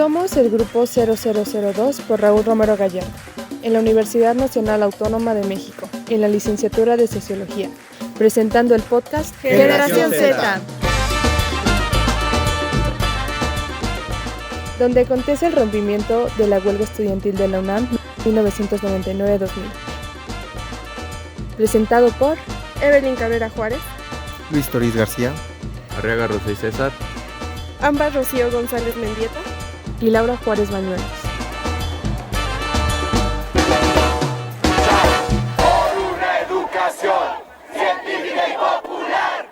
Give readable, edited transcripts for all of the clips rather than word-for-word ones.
Somos el grupo 0002 por Raúl Romero Gallardo, en la Universidad Nacional Autónoma de México, en la licenciatura de Sociología, presentando el podcast Generación Z, donde acontece el rompimiento de la huelga estudiantil de la UNAM 1999-2000. Presentado por Evelyn Cabrera Juárez, Luis Toriz García, Arriaga Rosy César, Ámbar Rocío González Mendieta y Laura Juárez Bañuelos. Por una educación científica y popular.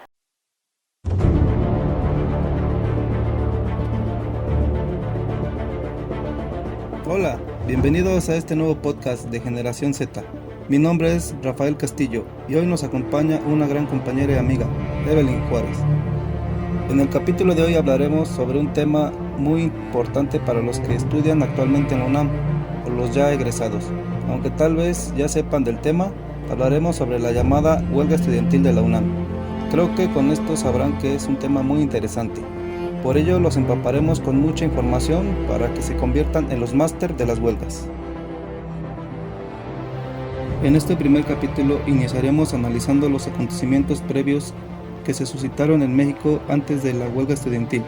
Hola, bienvenidos a este nuevo podcast de Generación Z. Mi nombre es Rafael Castillo y hoy nos acompaña una gran compañera y amiga, Evelyn Juárez. En el capítulo de hoy hablaremos sobre un tema muy importante para los que estudian actualmente en la UNAM o los ya egresados. Aunque tal vez ya sepan del tema, hablaremos sobre la llamada huelga estudiantil de la UNAM. Creo que con esto sabrán que es un tema muy interesante. Por ello los empaparemos con mucha información para que se conviertan en los máster de las huelgas. En este primer capítulo iniciaremos analizando los acontecimientos previos que se suscitaron en México antes de la huelga estudiantil.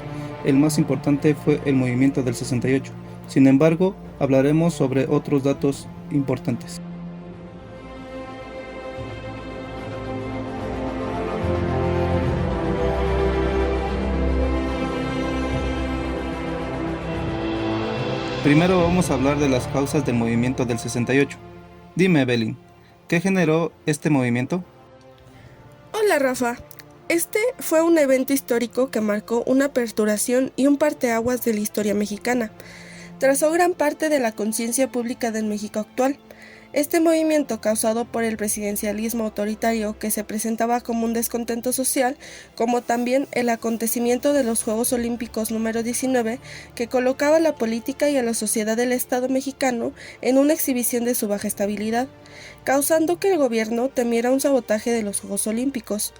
El más importante fue el movimiento del 68. Sin embargo, hablaremos sobre otros datos importantes. Primero vamos a hablar de las causas del movimiento del 68. Dime, Evelyn, ¿qué generó este movimiento? Hola Rafa, este fue un evento histórico que marcó una aperturación y un parteaguas de la historia mexicana. Trazó gran parte de la conciencia pública del México actual. Este movimiento, causado por el presidencialismo autoritario que se presentaba como un descontento social, como también el acontecimiento de los Juegos Olímpicos número 19, que colocaba a la política y a la sociedad del Estado mexicano en una exhibición de su baja estabilidad, causando que el gobierno temiera un sabotaje de los Juegos Olímpicos.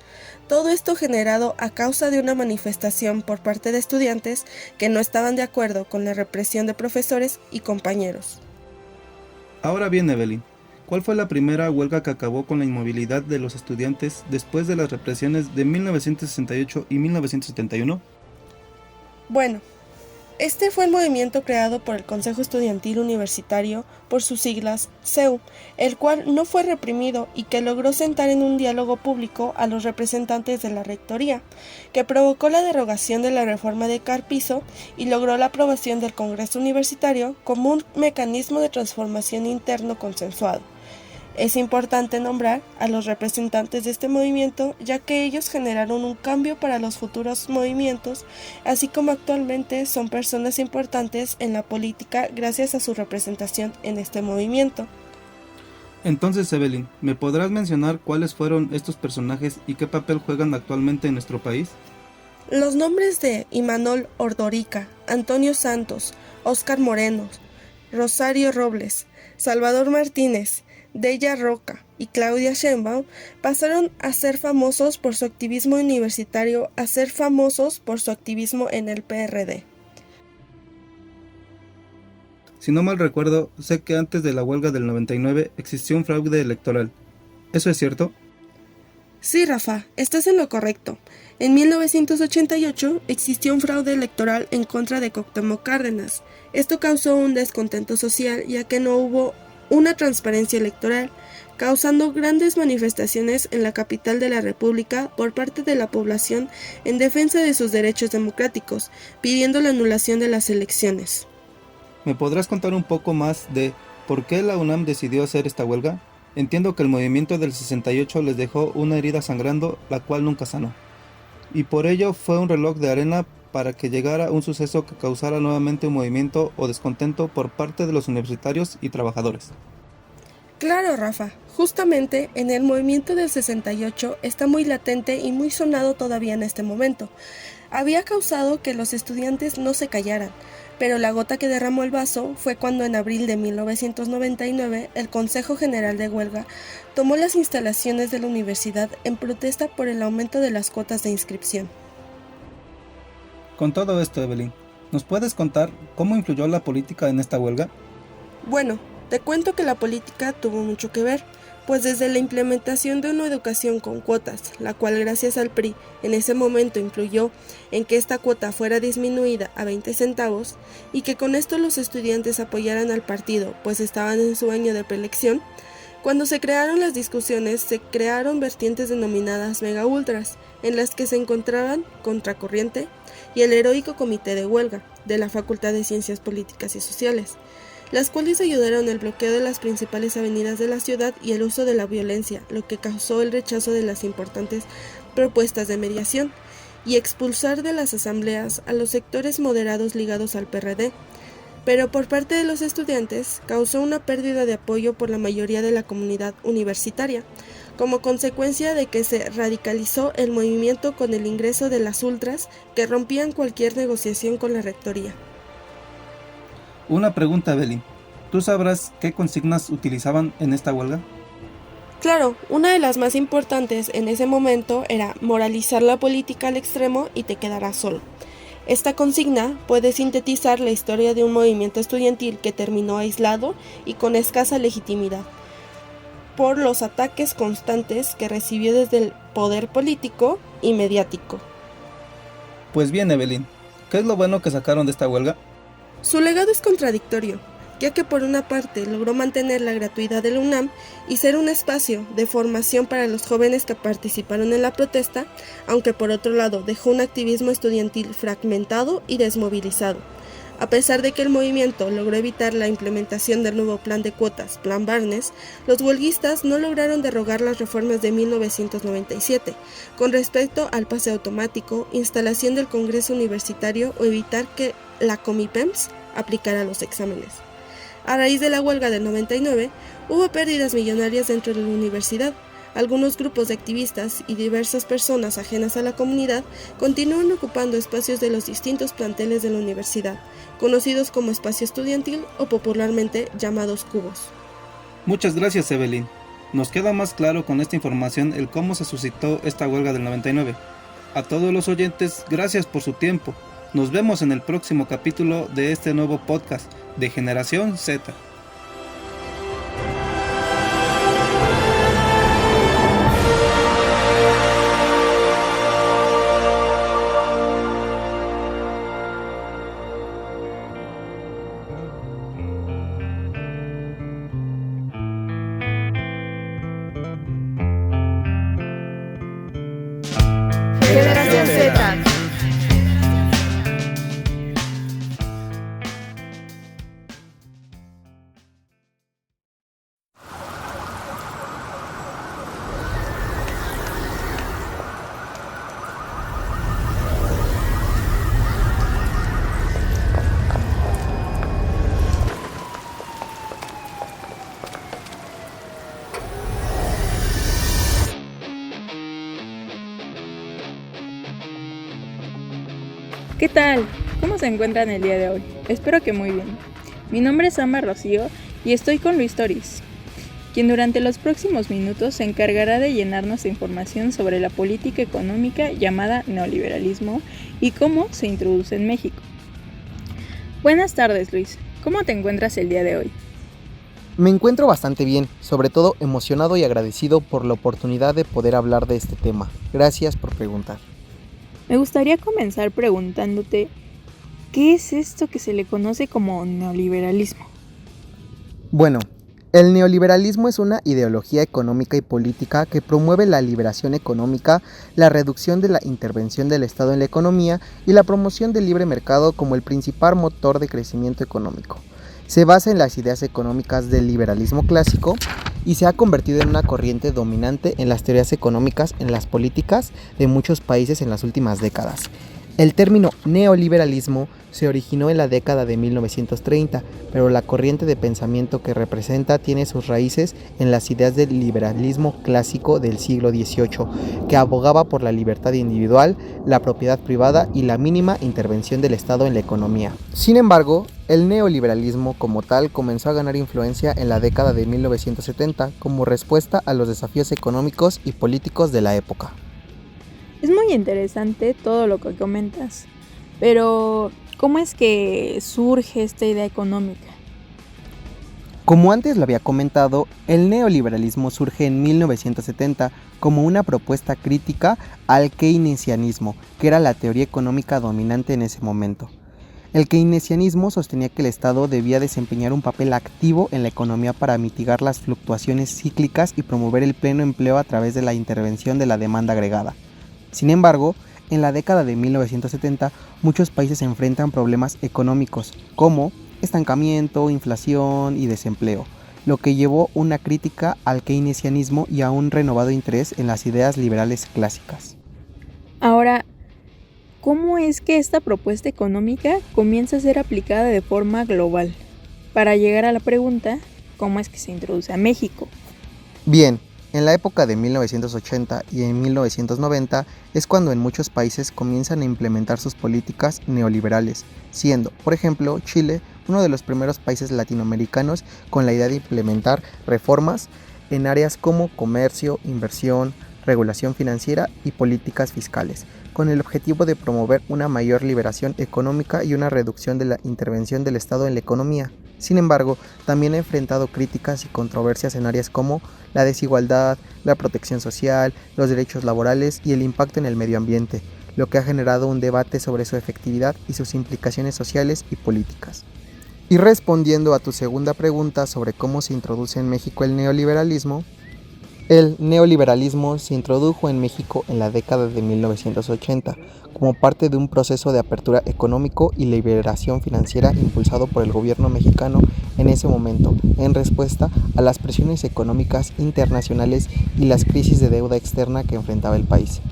Todo esto generado a causa de una manifestación por parte de estudiantes que no estaban de acuerdo con la represión de profesores y compañeros. Ahora bien, Evelyn, ¿cuál fue la primera huelga que acabó con la inmovilidad de los estudiantes después de las represiones de 1968 y 1971? Bueno, este fue el movimiento creado por el Consejo Estudiantil Universitario, por sus siglas CEU, el cual no fue reprimido y que logró sentar en un diálogo público a los representantes de la rectoría, que provocó la derogación de la reforma de Carpizo y logró la aprobación del Congreso Universitario como un mecanismo de transformación interno consensuado. Es importante nombrar a los representantes de este movimiento, ya que ellos generaron un cambio para los futuros movimientos, así como actualmente son personas importantes en la política gracias a su representación en este movimiento. Entonces, Evelyn, ¿me podrás mencionar cuáles fueron estos personajes y qué papel juegan actualmente en nuestro país? Los nombres de Imanol Ordorica, Antonio Santos, Óscar Moreno, Rosario Robles, Salvador Martínez, Della Roca y Claudia Sheinbaum pasaron a ser famosos por su activismo universitario a ser famosos por su activismo en el PRD. Si no mal recuerdo, sé que antes de la huelga del 99 existió un fraude electoral. ¿Eso es cierto? Sí, Rafa, estás en lo correcto. En 1988 existió un fraude electoral en contra de Cuauhtémoc Cárdenas. Esto causó un descontento social ya que no hubo una transparencia electoral, causando grandes manifestaciones en la capital de la República por parte de la población en defensa de sus derechos democráticos, pidiendo la anulación de las elecciones. ¿Me podrás contar un poco más de por qué la UNAM decidió hacer esta huelga? Entiendo que el movimiento del 68 les dejó una herida sangrando, la cual nunca sanó. Y por ello fue un reloj de arena para que llegara un suceso que causara nuevamente un movimiento o descontento por parte de los universitarios y trabajadores. Claro, Rafa, justamente en el movimiento del 68 está muy latente y muy sonado todavía en este momento. Había causado que los estudiantes no se callaran, pero la gota que derramó el vaso fue cuando en abril de 1999 el Consejo General de Huelga tomó las instalaciones de la universidad en protesta por el aumento de las cuotas de inscripción. Con todo esto, Evelyn, ¿Nos puedes contar cómo influyó la política en esta huelga? Bueno, te cuento que la política tuvo mucho que ver, pues desde la implementación de una educación con cuotas, la cual gracias al PRI en ese momento influyó en que esta cuota fuera disminuida a 20 centavos y que con esto los estudiantes apoyaran al partido, pues estaban en su año de preelección. Cuando se crearon las discusiones, se crearon vertientes denominadas mega ultras, en las que se encontraban Contracorriente y el heroico Comité de Huelga de la Facultad de Ciencias Políticas y Sociales, las cuales ayudaron el bloqueo de las principales avenidas de la ciudad y el uso de la violencia, lo que causó el rechazo de las importantes propuestas de mediación y expulsar de las asambleas a los sectores moderados ligados al PRD. Pero por parte de los estudiantes causó una pérdida de apoyo por la mayoría de la comunidad universitaria, como consecuencia de que se radicalizó el movimiento con el ingreso de las ultras que rompían cualquier negociación con la rectoría. Una pregunta, Evelyn. ¿Tú sabrás qué consignas utilizaban en esta huelga? Claro, una de las más importantes en ese momento era moralizar la política al extremo y te quedarás solo. Esta consigna puede sintetizar la historia de un movimiento estudiantil que terminó aislado y con escasa legitimidad, por los ataques constantes que recibió desde el poder político y mediático. Pues bien, Evelyn, ¿qué es lo bueno que sacaron de esta huelga? Su legado es contradictorio, ya que por una parte logró mantener la gratuidad de la UNAM y ser un espacio de formación para los jóvenes que participaron en la protesta, aunque por otro lado dejó un activismo estudiantil fragmentado y desmovilizado. A pesar de que el movimiento logró evitar la implementación del nuevo plan de cuotas, Plan Barnes, los huelguistas no lograron derogar las reformas de 1997 con respecto al pase automático, instalación del Congreso Universitario o evitar que la Comipems aplicara los exámenes. A raíz de la huelga del 99, hubo pérdidas millonarias dentro de la universidad. Algunos grupos de activistas y diversas personas ajenas a la comunidad continúan ocupando espacios de los distintos planteles de la universidad, conocidos como espacio estudiantil o popularmente llamados cubos. Muchas gracias, Evelyn. Nos queda más claro con esta información el cómo se suscitó esta huelga del 99. A todos los oyentes, gracias por su tiempo. Nos vemos en el próximo capítulo de este nuevo podcast de Generación Z. Generación Z. ¿Qué tal? ¿Cómo se encuentran el día de hoy? Espero que muy bien. Mi nombre es Ama Rocío y estoy con Luis Toriz, quien durante los próximos minutos se encargará de llenarnos de información sobre la política económica llamada neoliberalismo y cómo se introduce en México. Buenas tardes, Luis. ¿Cómo te encuentras el día de hoy? Me encuentro bastante bien, sobre todo emocionado y agradecido por la oportunidad de poder hablar de este tema. Gracias por preguntar. Me gustaría comenzar preguntándote, ¿qué es esto que se le conoce como neoliberalismo? Bueno, el neoliberalismo es una ideología económica y política que promueve la liberación económica, la reducción de la intervención del Estado en la economía y la promoción del libre mercado como el principal motor de crecimiento económico. Se basa en las ideas económicas del liberalismo clásico y se ha convertido en una corriente dominante en las teorías económicas en las políticas de muchos países en las últimas décadas. El término neoliberalismo se originó en la década de 1930, pero la corriente de pensamiento que representa tiene sus raíces en las ideas del liberalismo clásico del siglo XVIII, que abogaba por la libertad individual, la propiedad privada y la mínima intervención del Estado en la economía. Sin embargo, el neoliberalismo como tal comenzó a ganar influencia en la década de 1970 como respuesta a los desafíos económicos y políticos de la época. Es muy interesante todo lo que comentas, pero ¿Cómo es que surge esta idea económica? Como antes lo había comentado, el neoliberalismo surge en 1970 como una propuesta crítica al keynesianismo, que era la teoría económica dominante en ese momento. El keynesianismo sostenía que el Estado debía desempeñar un papel activo en la economía para mitigar las fluctuaciones cíclicas y promover el pleno empleo a través de la intervención de la demanda agregada. Sin embargo, en la década de 1970, muchos países enfrentan problemas económicos, como estancamiento, inflación y desempleo, lo que llevó una crítica al keynesianismo y a un renovado interés en las ideas liberales clásicas. Ahora, ¿cómo es que esta propuesta económica comienza a ser aplicada de forma global? Para llegar a la pregunta, ¿cómo es que se introduce a México? Bien, en la época de 1980 y en 1990 es cuando en muchos países comienzan a implementar sus políticas neoliberales, siendo, por ejemplo, Chile uno de los primeros países latinoamericanos con la idea de implementar reformas en áreas como comercio, inversión, regulación financiera y políticas fiscales, con el objetivo de promover una mayor liberación económica y una reducción de la intervención del Estado en la economía. Sin embargo, también ha enfrentado críticas y controversias en áreas como la desigualdad, la protección social, los derechos laborales y el impacto en el medio ambiente, lo que ha generado un debate sobre su efectividad y sus implicaciones sociales y políticas. Y respondiendo a tu segunda pregunta sobre cómo se introduce en México el neoliberalismo se introdujo en México en la década de 1980 como parte de un proceso de apertura económico y liberación financiera impulsado por el gobierno mexicano en ese momento, en respuesta a las presiones económicas internacionales y las crisis de deuda externa que enfrentaba el país.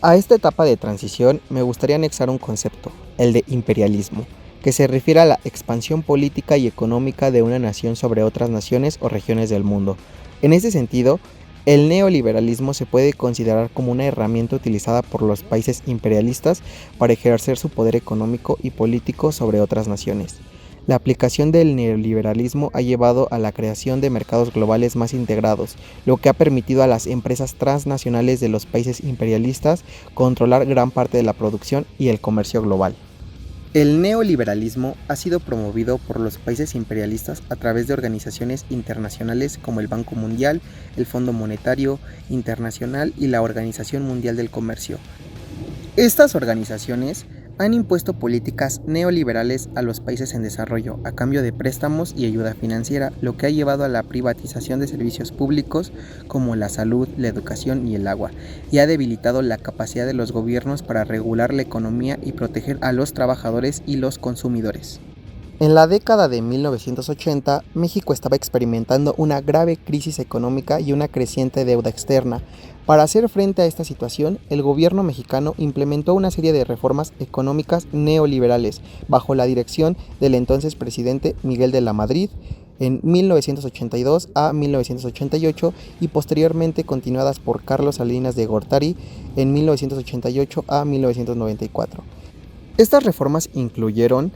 A esta etapa de transición me gustaría anexar un concepto, el de imperialismo, que se refiere a la expansión política y económica de una nación sobre otras naciones o regiones del mundo. En ese sentido, el neoliberalismo se puede considerar como una herramienta utilizada por los países imperialistas para ejercer su poder económico y político sobre otras naciones. La aplicación del neoliberalismo ha llevado a la creación de mercados globales más integrados, lo que ha permitido a las empresas transnacionales de los países imperialistas controlar gran parte de la producción y el comercio global. El neoliberalismo ha sido promovido por los países imperialistas a través de organizaciones internacionales como el Banco Mundial, el Fondo Monetario Internacional y la Organización Mundial del Comercio. Estas organizaciones han impuesto políticas neoliberales a los países en desarrollo a cambio de préstamos y ayuda financiera, lo que ha llevado a la privatización de servicios públicos como la salud, la educación y el agua, y ha debilitado la capacidad de los gobiernos para regular la economía y proteger a los trabajadores y los consumidores. En la década de 1980, México estaba experimentando una grave crisis económica y una creciente deuda externa. Para hacer frente a esta situación, el gobierno mexicano implementó una serie de reformas económicas neoliberales bajo la dirección del entonces presidente Miguel de la Madrid en 1982 a 1988 y posteriormente continuadas por Carlos Salinas de Gortari en 1988 a 1994. Estas reformas incluyeron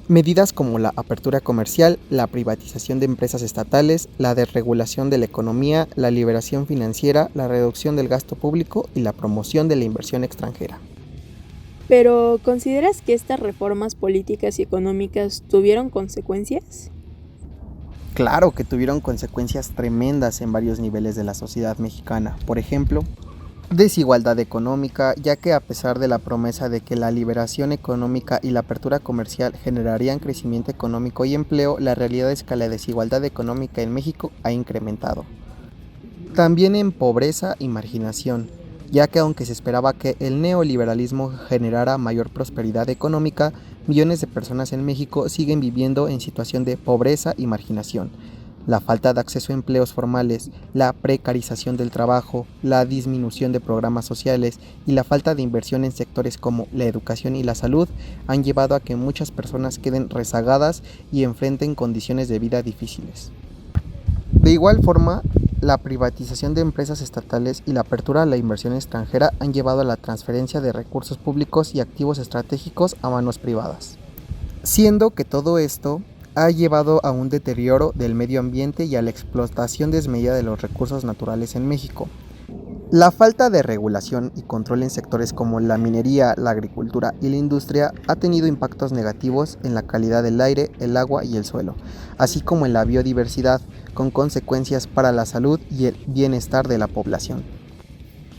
medidas como la apertura comercial, la privatización de empresas estatales, la desregulación de la economía, la liberación financiera, la reducción del gasto público y la promoción de la inversión extranjera. Pero, ¿consideras que estas reformas políticas y económicas tuvieron consecuencias? Claro que tuvieron consecuencias tremendas en varios niveles de la sociedad mexicana. Por ejemplo, desigualdad económica, ya que a pesar de la promesa de que la liberación económica y la apertura comercial generarían crecimiento económico y empleo, la realidad es que la desigualdad económica en México ha incrementado. También en pobreza y marginación, ya que aunque se esperaba que el neoliberalismo generara mayor prosperidad económica, millones de personas en México siguen viviendo en situación de pobreza y marginación. La falta de acceso a empleos formales, la precarización del trabajo, la disminución de programas sociales y la falta de inversión en sectores como la educación y la salud han llevado a que muchas personas queden rezagadas y enfrenten condiciones de vida difíciles. De igual forma, la privatización de empresas estatales y la apertura a la inversión extranjera han llevado a la transferencia de recursos públicos y activos estratégicos a manos privadas. Siendo que todo esto ha llevado a un deterioro del medio ambiente y a la explotación desmedida de los recursos naturales en México. La falta de regulación y control en sectores como la minería, la agricultura y la industria ha tenido impactos negativos en la calidad del aire, el agua y el suelo, así como en la biodiversidad, con consecuencias para la salud y el bienestar de la población.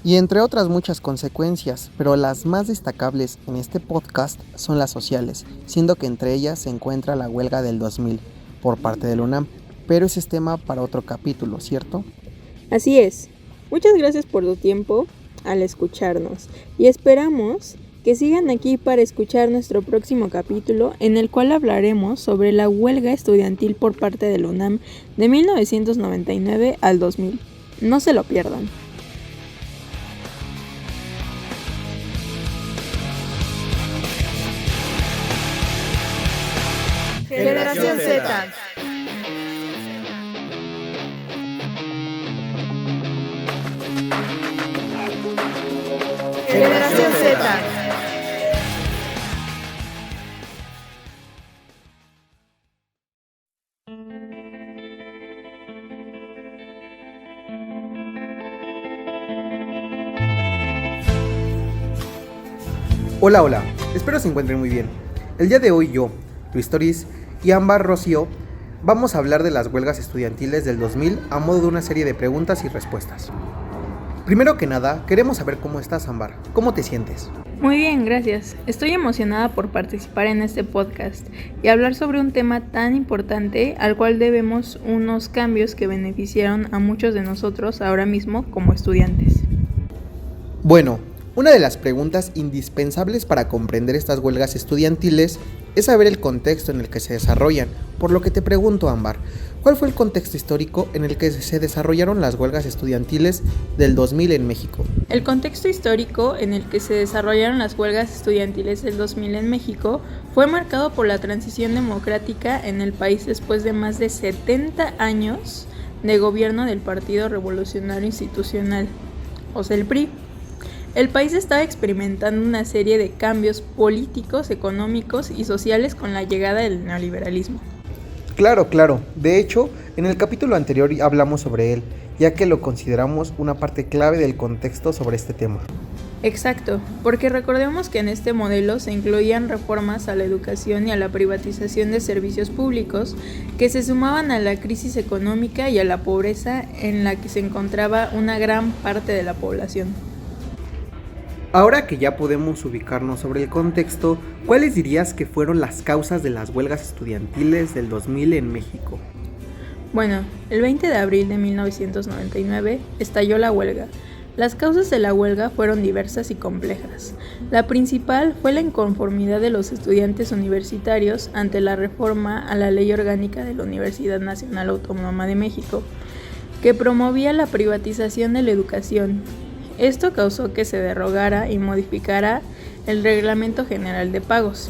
Y entre otras muchas consecuencias, pero las más destacables en este podcast son las sociales, siendo que entre ellas se encuentra la huelga del 2000 por parte del UNAM, pero ese es tema para otro capítulo, ¿cierto? Así es. Muchas gracias por tu tiempo al escucharnos y esperamos que sigan aquí para escuchar nuestro próximo capítulo en el cual hablaremos sobre la huelga estudiantil por parte del UNAM de 1999 al 2000. No se lo pierdan. Generación Z. Generación Z. Hola, espero se encuentren muy bien. El día de hoy yo, Luis Toris y Ámbar Rocío vamos a hablar de las huelgas estudiantiles del 2000 a modo de una serie de preguntas y respuestas. Primero que nada, queremos saber cómo estás, Ámbar. ¿Cómo te sientes? Muy bien, gracias. Estoy emocionada por participar en este podcast y hablar sobre un tema tan importante al cual debemos unos cambios que beneficiaron a muchos de nosotros ahora mismo como estudiantes. Bueno, una de las preguntas indispensables para comprender estas huelgas estudiantiles es saber el contexto en el que se desarrollan, por lo que te pregunto, Ámbar, ¿cuál fue el contexto histórico en el que se desarrollaron las huelgas estudiantiles del 2000 en México? El contexto histórico en el que se desarrollaron las huelgas estudiantiles del 2000 en México fue marcado por la transición democrática en el país después de más de 70 años de gobierno del Partido Revolucionario Institucional, o sea, el PRI. El país estaba experimentando una serie de cambios políticos, económicos y sociales con la llegada del neoliberalismo. Claro. De hecho, en el capítulo anterior hablamos sobre él, ya que lo consideramos una parte clave del contexto sobre este tema. Exacto, porque recordemos que en este modelo se incluían reformas a la educación y a la privatización de servicios públicos que se sumaban a la crisis económica y a la pobreza en la que se encontraba una gran parte de la población. Ahora que ya podemos ubicarnos sobre el contexto, ¿cuáles dirías que fueron las causas de las huelgas estudiantiles del 2000 en México? Bueno, el 20 de abril de 1999 estalló la huelga. Las causas de la huelga fueron diversas y complejas. La principal fue la inconformidad de los estudiantes universitarios ante la reforma a la Ley Orgánica de la Universidad Nacional Autónoma de México, que promovía la privatización de la educación. Esto causó que se derogara y modificara el Reglamento General de Pagos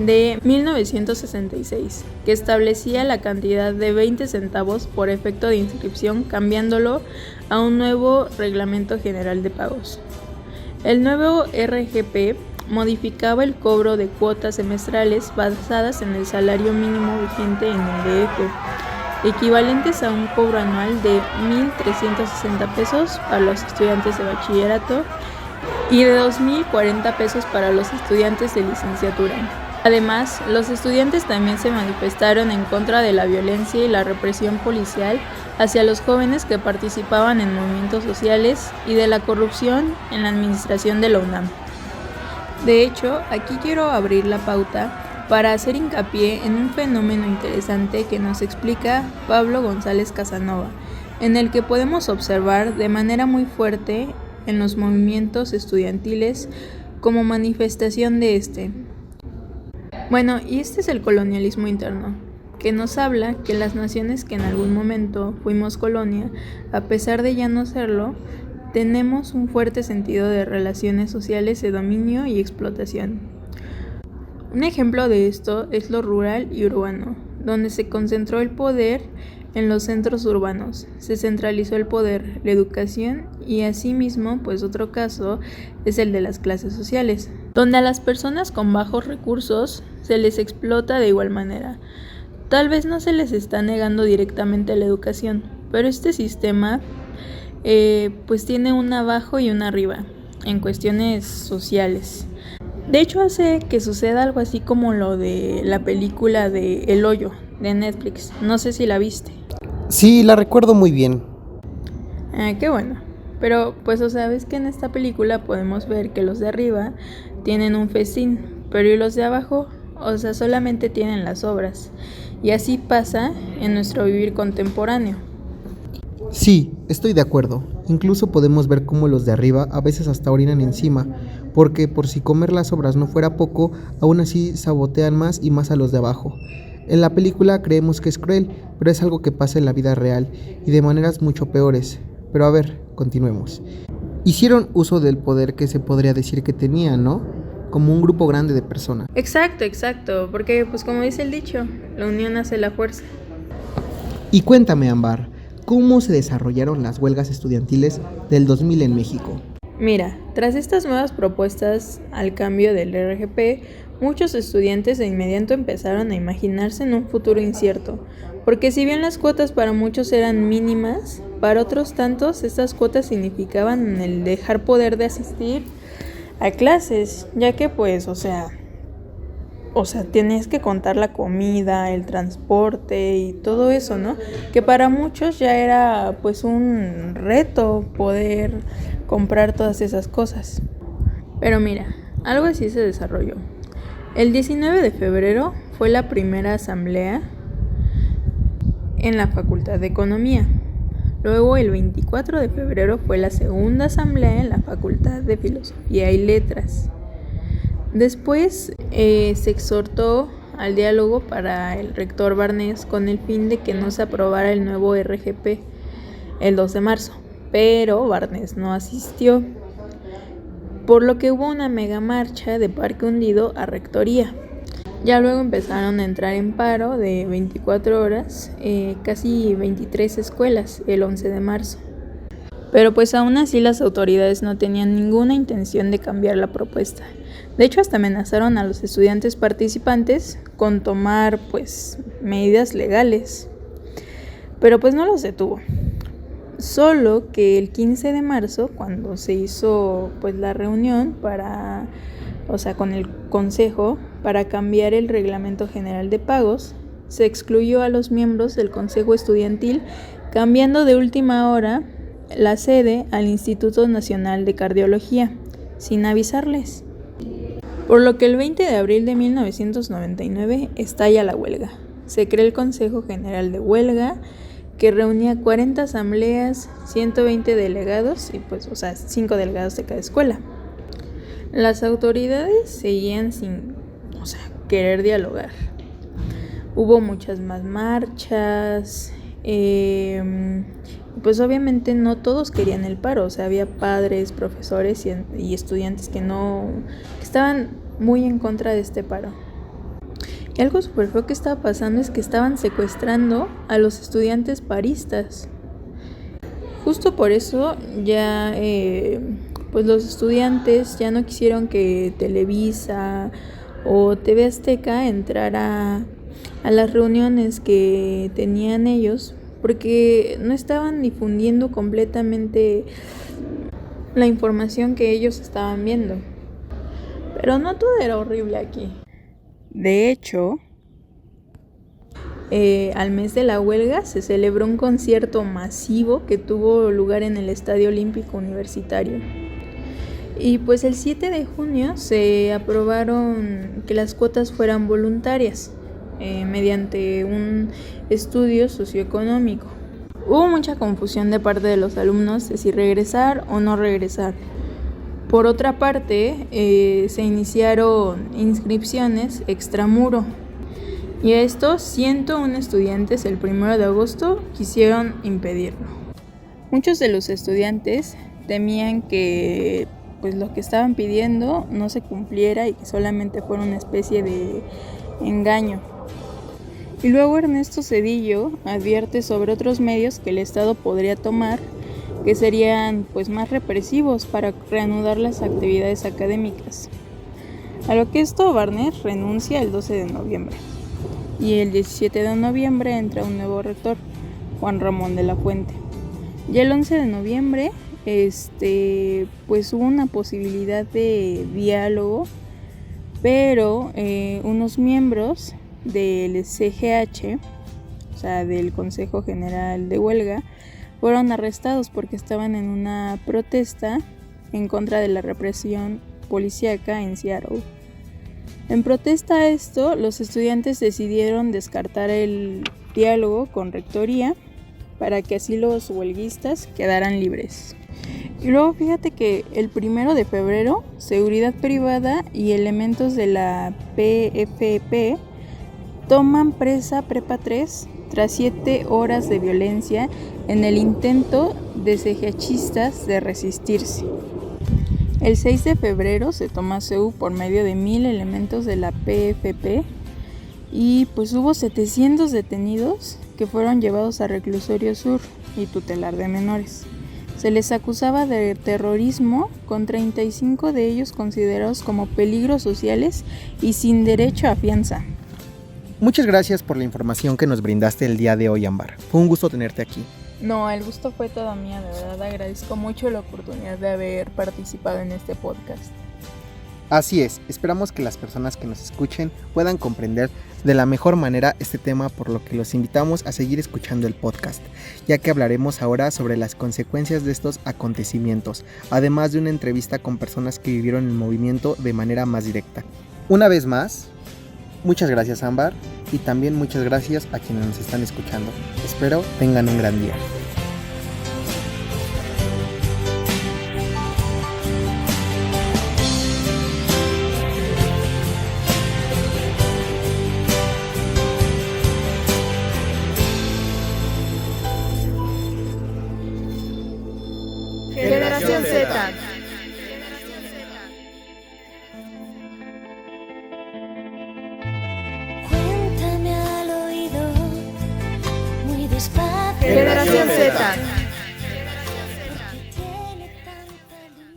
de 1966, que establecía la cantidad de 20 centavos por efecto de inscripción, cambiándolo a un nuevo Reglamento General de Pagos. El nuevo RGP modificaba el cobro de cuotas semestrales basadas en el salario mínimo vigente en el DF, equivalentes a un cobro anual de 1,360 pesos para los estudiantes de bachillerato y de 2,040 pesos para los estudiantes de licenciatura. Además, los estudiantes también se manifestaron en contra de la violencia y la represión policial hacia los jóvenes que participaban en movimientos sociales y de la corrupción en la administración de la UNAM. De hecho, aquí quiero abrir la pauta para hacer hincapié en un fenómeno interesante que nos explica Pablo González Casanova, en el que podemos observar de manera muy fuerte en los movimientos estudiantiles como manifestación de este. Bueno, y este es el colonialismo interno, que nos habla que las naciones que en algún momento fuimos colonia, a pesar de ya no serlo, tenemos un fuerte sentido de relaciones sociales de dominio y explotación. Un ejemplo de esto es lo rural y urbano, donde se concentró el poder en los centros urbanos, se centralizó el poder, la educación y asimismo, pues otro caso es el de las clases sociales, donde a las personas con bajos recursos se les explota de igual manera. Tal vez no se les está negando directamente la educación, pero este sistema pues tiene un abajo y un arriba en cuestiones sociales. De hecho hace que suceda algo así como lo de la película de El Hoyo de Netflix. No sé si la viste. Sí, la recuerdo muy bien. Qué bueno. Pero pues ves que en esta película podemos ver que los de arriba tienen un festín, pero ¿y los de abajo? Solamente tienen las obras. Y así pasa en nuestro vivir contemporáneo. Sí, estoy de acuerdo. Incluso podemos ver cómo los de arriba a veces hasta orinan encima, porque por si comer las obras no fuera poco, aún así sabotean más y más a los de abajo. En la película creemos que es cruel, pero es algo que pasa en la vida real y de maneras mucho peores. Pero a ver, continuemos. Hicieron uso del poder que se podría decir que tenían, ¿no? Como un grupo grande de personas. Exacto, porque pues como dice el dicho, la unión hace la fuerza. Y cuéntame, Ámbar, ¿cómo se desarrollaron las huelgas estudiantiles del 2000 en México? Mira, tras estas nuevas propuestas al cambio del RGP, muchos estudiantes de inmediato empezaron a imaginarse en un futuro incierto, porque si bien las cuotas para muchos eran mínimas, para otros tantos estas cuotas significaban el dejar poder de asistir a clases, ya que tienes que contar la comida, el transporte y todo eso, ¿no? Que para muchos ya era pues un reto poder comprar todas esas cosas. Pero mira, algo así se desarrolló. El 19 de febrero fue la primera asamblea en la Facultad de Economía. Luego el 24 de febrero fue la segunda asamblea en la Facultad de Filosofía y Letras. Después se exhortó al diálogo para el rector Barnés con el fin de que no se aprobara el nuevo RGP el 2 de marzo, pero Barnés no asistió, por lo que hubo una mega marcha de Parque Hundido a Rectoría. Ya luego empezaron a entrar en paro de 24 horas, casi 23 escuelas el 11 de marzo. Pero pues aún así las autoridades no tenían ninguna intención de cambiar la propuesta. De hecho, hasta amenazaron a los estudiantes participantes con tomar pues medidas legales. Pero pues no los detuvo. Solo que el 15 de marzo, cuando se hizo pues la reunión con el consejo para cambiar el reglamento general de pagos, se excluyó a los miembros del consejo estudiantil, cambiando de última hora la sede al Instituto Nacional de Cardiología, sin avisarles. Por lo que el 20 de abril de 1999 estalla la huelga. Se crea el Consejo General de Huelga, que reunía 40 asambleas, 120 delegados y 5 delegados de cada escuela. Las autoridades seguían sin querer dialogar. Hubo muchas más marchas, pues obviamente no todos querían el paro, había padres, profesores y estudiantes que estaban muy en contra de este paro. Y algo súper feo que estaba pasando es que estaban secuestrando a los estudiantes paristas. Justo por eso ya los estudiantes ya no quisieron que Televisa o TV Azteca entrara a las reuniones que tenían ellos, porque no estaban difundiendo completamente la información que ellos estaban viendo. Pero no todo era horrible aquí. De hecho, al mes de la huelga se celebró un concierto masivo que tuvo lugar en el Estadio Olímpico Universitario. Y pues el 7 de junio se aprobaron que las cuotas fueran voluntarias mediante un estudio socioeconómico. Hubo mucha confusión de parte de los alumnos de si regresar o no regresar. Por otra parte, se iniciaron inscripciones extramuro. Y a estos 101 estudiantes el 1 de agosto quisieron impedirlo. Muchos de los estudiantes temían que lo que estaban pidiendo no se cumpliera y que solamente fuera una especie de engaño. Y luego Ernesto Zedillo advierte sobre otros medios que el Estado podría tomar, que serían más represivos para reanudar las actividades académicas. A lo que esto Barnés renuncia el 12 de noviembre. Y el 17 de noviembre entra un nuevo rector, Juan Ramón de la Fuente. Ya el 11 de noviembre, pues hubo una posibilidad de diálogo, pero unos miembros del CGH, o sea, del Consejo General de Huelga, fueron arrestados porque estaban en una protesta en contra de la represión policíaca en Seattle. En protesta a esto, los estudiantes decidieron descartar el diálogo con rectoría para que así los huelguistas quedaran libres. Y luego fíjate que el 1 de febrero, seguridad privada y elementos de la PFP toman presa Prepa 3 tras 7 horas de violencia en el intento de CGHistas de resistirse. El 6 de febrero se toma CEU por medio de 1,000 elementos de la PFP y pues hubo 700 detenidos que fueron llevados a Reclusorio Sur y Tutelar de Menores. Se les acusaba de terrorismo, con 35 de ellos considerados como peligros sociales y sin derecho a fianza. Muchas gracias por la información que nos brindaste el día de hoy, Ámbar. Fue un gusto tenerte aquí. No, el gusto fue todo mío, de verdad agradezco mucho la oportunidad de haber participado en este podcast. Así es, esperamos que las personas que nos escuchen puedan comprender de la mejor manera este tema, por lo que los invitamos a seguir escuchando el podcast, ya que hablaremos ahora sobre las consecuencias de estos acontecimientos, además de una entrevista con personas que vivieron el movimiento de manera más directa. Una vez más, muchas gracias, Ámbar, y también muchas gracias a quienes nos están escuchando. Espero tengan un gran día. Generación Z. Cuéntame al oído, muy despacio. Generación Z. Porque tiene tanta luz.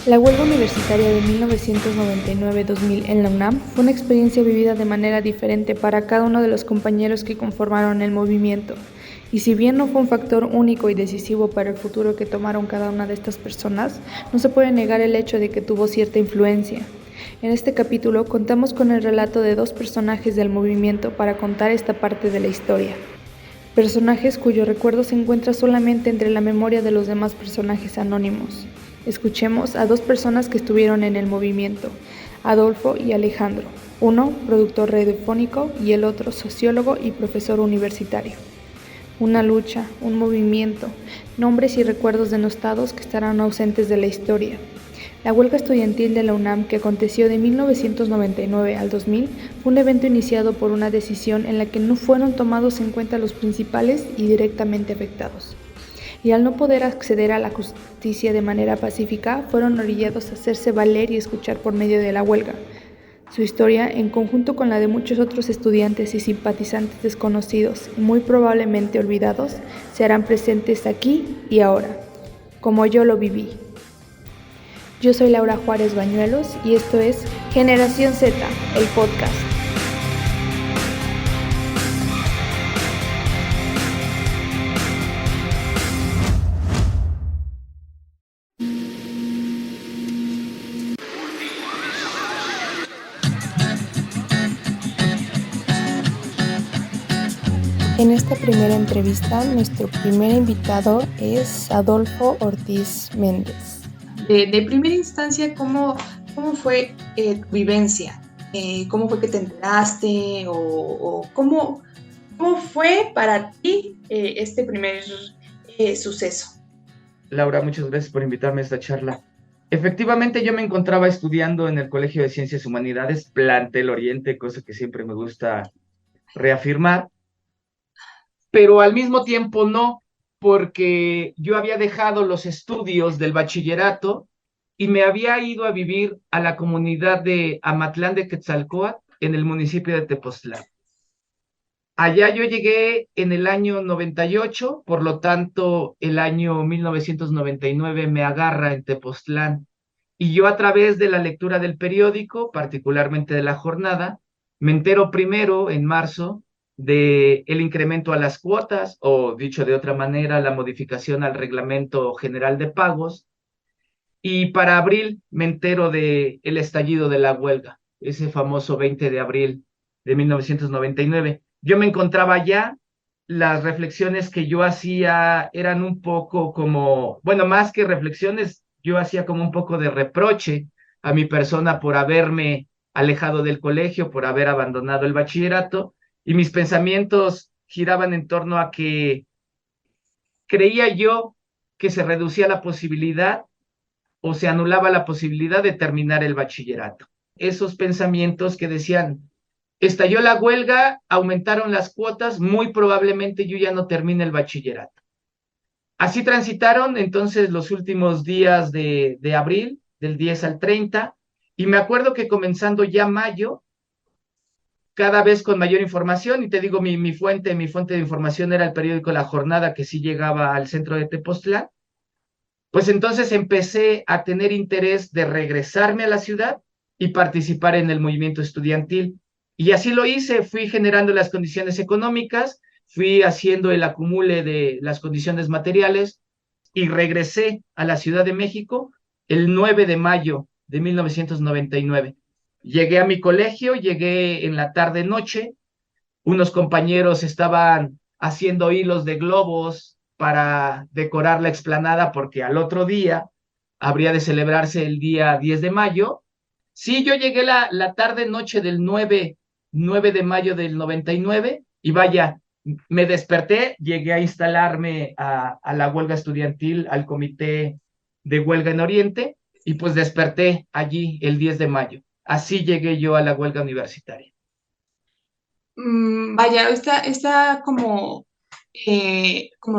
La huelga universitaria de 1999-2000 en la UNAM fue una experiencia vivida de manera diferente para cada uno de los compañeros que conformaron el movimiento. Y si bien no fue un factor único y decisivo para el futuro que tomaron cada una de estas personas, no se puede negar el hecho de que tuvo cierta influencia. En este capítulo contamos con el relato de 2 personajes del movimiento para contar esta parte de la historia. Personajes cuyo recuerdo se encuentra solamente entre la memoria de los demás personajes anónimos. Escuchemos a 2 personas que estuvieron en el movimiento, Adolfo y Alejandro, uno productor radiofónico y el otro sociólogo y profesor universitario. Una lucha, un movimiento, nombres y recuerdos denostados que estarán ausentes de la historia. La huelga estudiantil de la UNAM, que aconteció de 1999 al 2000, fue un evento iniciado por una decisión en la que no fueron tomados en cuenta los principales y directamente afectados. Y al no poder acceder a la justicia de manera pacífica, fueron orillados a hacerse valer y escuchar por medio de la huelga. Su historia, en conjunto con la de muchos otros estudiantes y simpatizantes desconocidos y muy probablemente olvidados, se harán presentes aquí y ahora, como yo lo viví. Yo soy Laura Juárez Bañuelos y esto es Generación Z, el podcast. En esta primera entrevista, nuestro primer invitado es Adolfo Ortiz Méndez. De primera instancia, ¿cómo fue tu vivencia? ¿Cómo fue que te enteraste? ¿O cómo fue para ti este primer suceso? Laura, muchas gracias por invitarme a esta charla. Efectivamente, yo me encontraba estudiando en el Colegio de Ciencias Humanidades, Plantel Oriente, cosa que siempre me gusta reafirmar, pero al mismo tiempo no, porque yo había dejado los estudios del bachillerato y me había ido a vivir a la comunidad de Amatlán de Quetzalcóatl, en el municipio de Tepoztlán. Allá yo llegué en el año 98, por lo tanto, el año 1999 me agarra en Tepoztlán. Y yo a través de la lectura del periódico, particularmente de La Jornada, me entero primero, en marzo, de el incremento a las cuotas, o dicho de otra manera, la modificación al Reglamento General de Pagos. Y para abril me entero de el estallido de la huelga, ese famoso 20 de abril de 1999. Yo me encontraba ya, las reflexiones que yo hacía eran un poco como, bueno, más que reflexiones, yo hacía como un poco de reproche a mi persona por haberme alejado del colegio, por haber abandonado el bachillerato, y mis pensamientos giraban en torno a que creía yo que se reducía la posibilidad o se anulaba la posibilidad de terminar el bachillerato. Esos pensamientos que decían, estalló la huelga, aumentaron las cuotas, muy probablemente yo ya no termine el bachillerato. Así transitaron entonces los últimos días de abril, del 10 al 30, y me acuerdo que comenzando ya mayo, cada vez con mayor información, y te digo, mi fuente de información era el periódico La Jornada, que sí llegaba al centro de Tepoztlán. Pues entonces empecé a tener interés de regresarme a la ciudad y participar en el movimiento estudiantil. Y así lo hice, fui generando las condiciones económicas, fui haciendo el acumule de las condiciones materiales y regresé a la Ciudad de México el 9 de mayo de 1999. Llegué a mi colegio, llegué en la tarde-noche, unos compañeros estaban haciendo hilos de globos para decorar la explanada porque al otro día habría de celebrarse el día 10 de mayo. Sí, yo llegué la tarde-noche del 9 de mayo del 99 y vaya, me desperté, llegué a instalarme a la huelga estudiantil, al comité de huelga en Oriente, y pues desperté allí el 10 de mayo. Así llegué yo a la huelga universitaria. Vaya, esta como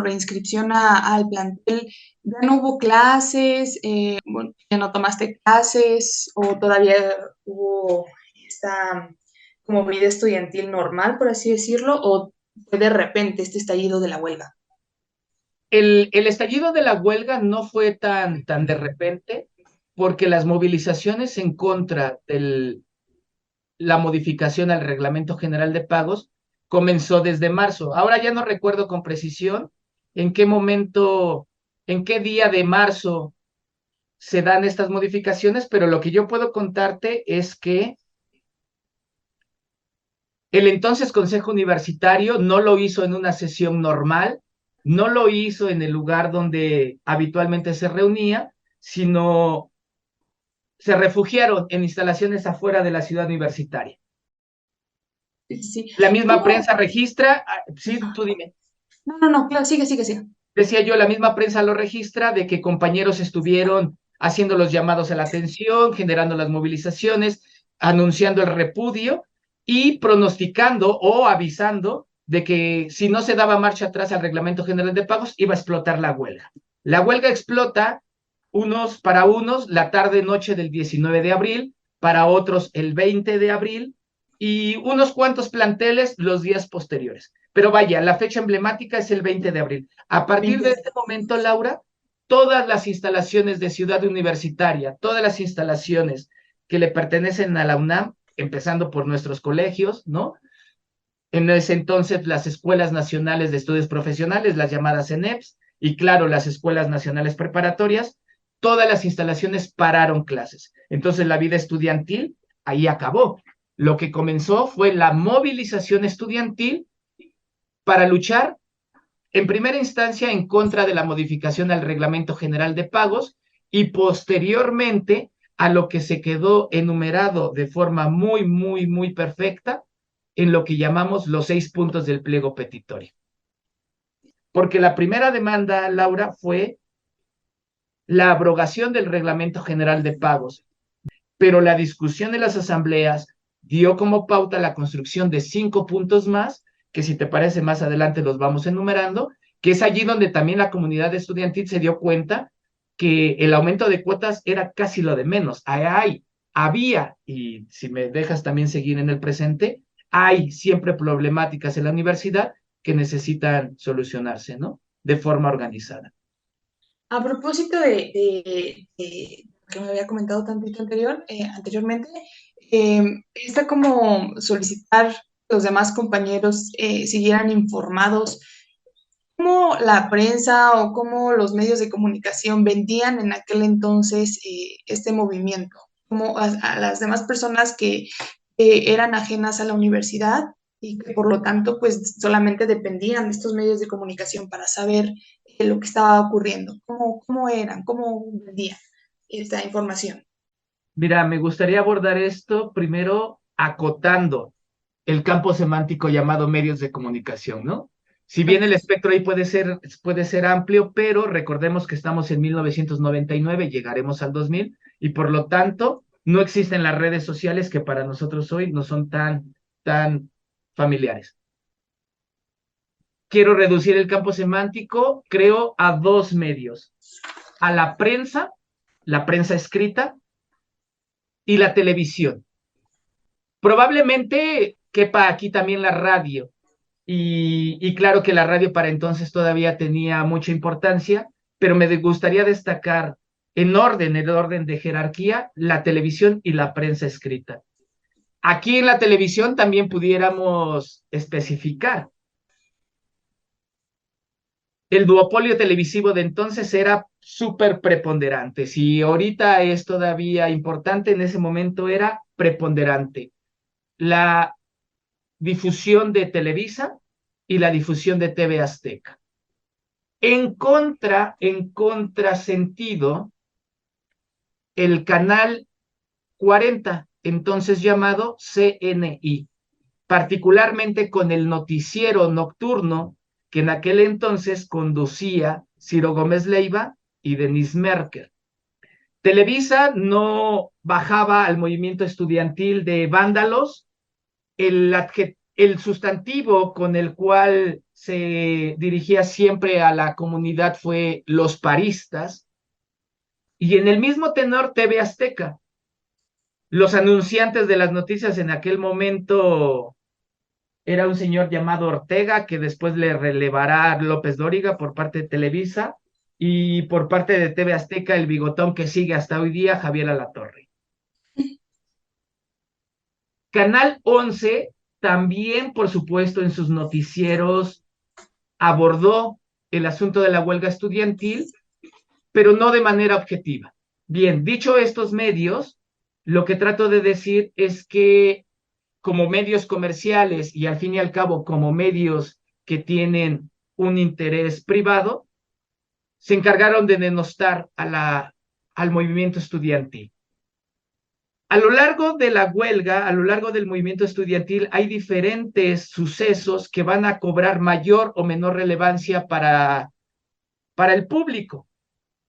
reinscripción al plantel, ¿ya no hubo clases? Bueno, ¿ya no tomaste clases? ¿O todavía hubo esta como vida estudiantil normal, por así decirlo? ¿O fue de repente este estallido de la huelga? El estallido de la huelga no fue tan de repente, porque las movilizaciones en contra de la modificación al Reglamento General de Pagos comenzó desde marzo. Ahora ya no recuerdo con precisión en qué momento, en qué día de marzo se dan estas modificaciones, pero lo que yo puedo contarte es que el entonces Consejo Universitario no lo hizo en una sesión normal, no lo hizo en el lugar donde habitualmente se reunía, sino se refugiaron en instalaciones afuera de la ciudad universitaria. Sí. La misma ¿Cómo? prensa registra, sí, tú dime. No, claro, sigue. Decía yo, la misma prensa lo registra de que compañeros estuvieron haciendo los llamados a la atención, generando las movilizaciones, anunciando el repudio y pronosticando o avisando de que si no se daba marcha atrás al Reglamento General de Pagos, iba a explotar la huelga. La huelga explota para unos la tarde-noche del 19 de abril, para otros el 20 de abril y unos cuantos planteles los días posteriores. Pero vaya, la fecha emblemática es el 20 de abril. A partir de este momento, Laura, todas las instalaciones de Ciudad Universitaria, todas las instalaciones que le pertenecen a la UNAM, empezando por nuestros colegios, ¿no? En ese entonces, las Escuelas Nacionales de Estudios Profesionales, las llamadas ENEPS, y claro, las Escuelas Nacionales Preparatorias, todas las instalaciones pararon clases. Entonces, la vida estudiantil ahí acabó. Lo que comenzó fue la movilización estudiantil para luchar en primera instancia en contra de la modificación al Reglamento General de Pagos y posteriormente a lo que se quedó enumerado de forma muy perfecta en lo que llamamos los 6 puntos del pliego petitorio. Porque la primera demanda, Laura, fue la abrogación del Reglamento General de Pagos, pero la discusión de las asambleas dio como pauta la construcción de 5 puntos más, que si te parece más adelante los vamos enumerando, que es allí donde también la comunidad estudiantil se dio cuenta que el aumento de cuotas era casi lo de menos. Había, y si me dejas también seguir en el presente, hay siempre problemáticas en la universidad que necesitan solucionarse, ¿no? De forma organizada. A propósito de que me había comentado tantito anteriormente, está como solicitar que los demás compañeros siguieran informados, cómo la prensa o cómo los medios de comunicación vendían en aquel entonces este movimiento, como a las demás personas que eran ajenas a la universidad y que por lo tanto pues solamente dependían de estos medios de comunicación para saber lo que estaba ocurriendo, cómo vendían esta información. Mira, me gustaría abordar esto primero acotando el campo semántico llamado medios de comunicación, ¿no? Si bien el espectro ahí puede ser amplio, pero recordemos que estamos en 1999, llegaremos al 2000, y por lo tanto no existen las redes sociales que para nosotros hoy no son tan familiares. Quiero reducir el campo semántico, creo, a dos medios: a la prensa escrita, y la televisión. Probablemente quepa aquí también la radio, y claro que la radio para entonces todavía tenía mucha importancia, pero me gustaría destacar en el orden de jerarquía, la televisión y la prensa escrita. Aquí en la televisión también pudiéramos especificar. El duopolio televisivo de entonces era súper preponderante. Si ahorita es todavía importante, en ese momento era preponderante. La difusión de Televisa y la difusión de TV Azteca. En contrasentido, el canal 40, entonces llamado CNI, particularmente con el noticiero nocturno que en aquel entonces conducía Ciro Gómez Leiva y Denise Merker. Televisa no bajaba al movimiento estudiantil de vándalos. El sustantivo con el cual se dirigía siempre a la comunidad fue los paristas, y en el mismo tenor TV Azteca. Los anunciantes de las noticias en aquel momento era un señor llamado Ortega, que después le relevará López Dóriga por parte de Televisa, y por parte de TV Azteca el bigotón que sigue hasta hoy día, Javier Alatorre. Canal 11 también, por supuesto, en sus noticieros abordó el asunto de la huelga estudiantil, pero no de manera objetiva. Bien, dicho estos medios, lo que trato de decir es que como medios comerciales y al fin y al cabo como medios que tienen un interés privado, se encargaron de denostar al movimiento estudiantil. A lo largo de la huelga, a lo largo del movimiento estudiantil, hay diferentes sucesos que van a cobrar mayor o menor relevancia para el público.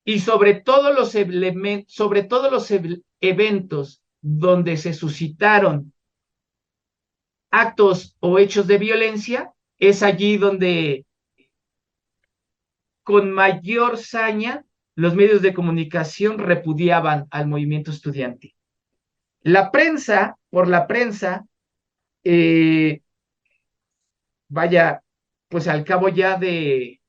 Y sobre todo los eventos donde se suscitaron actos o hechos de violencia, es allí donde con mayor saña los medios de comunicación repudiaban al movimiento estudiantil. Por la prensa, vaya, pues al cabo ya de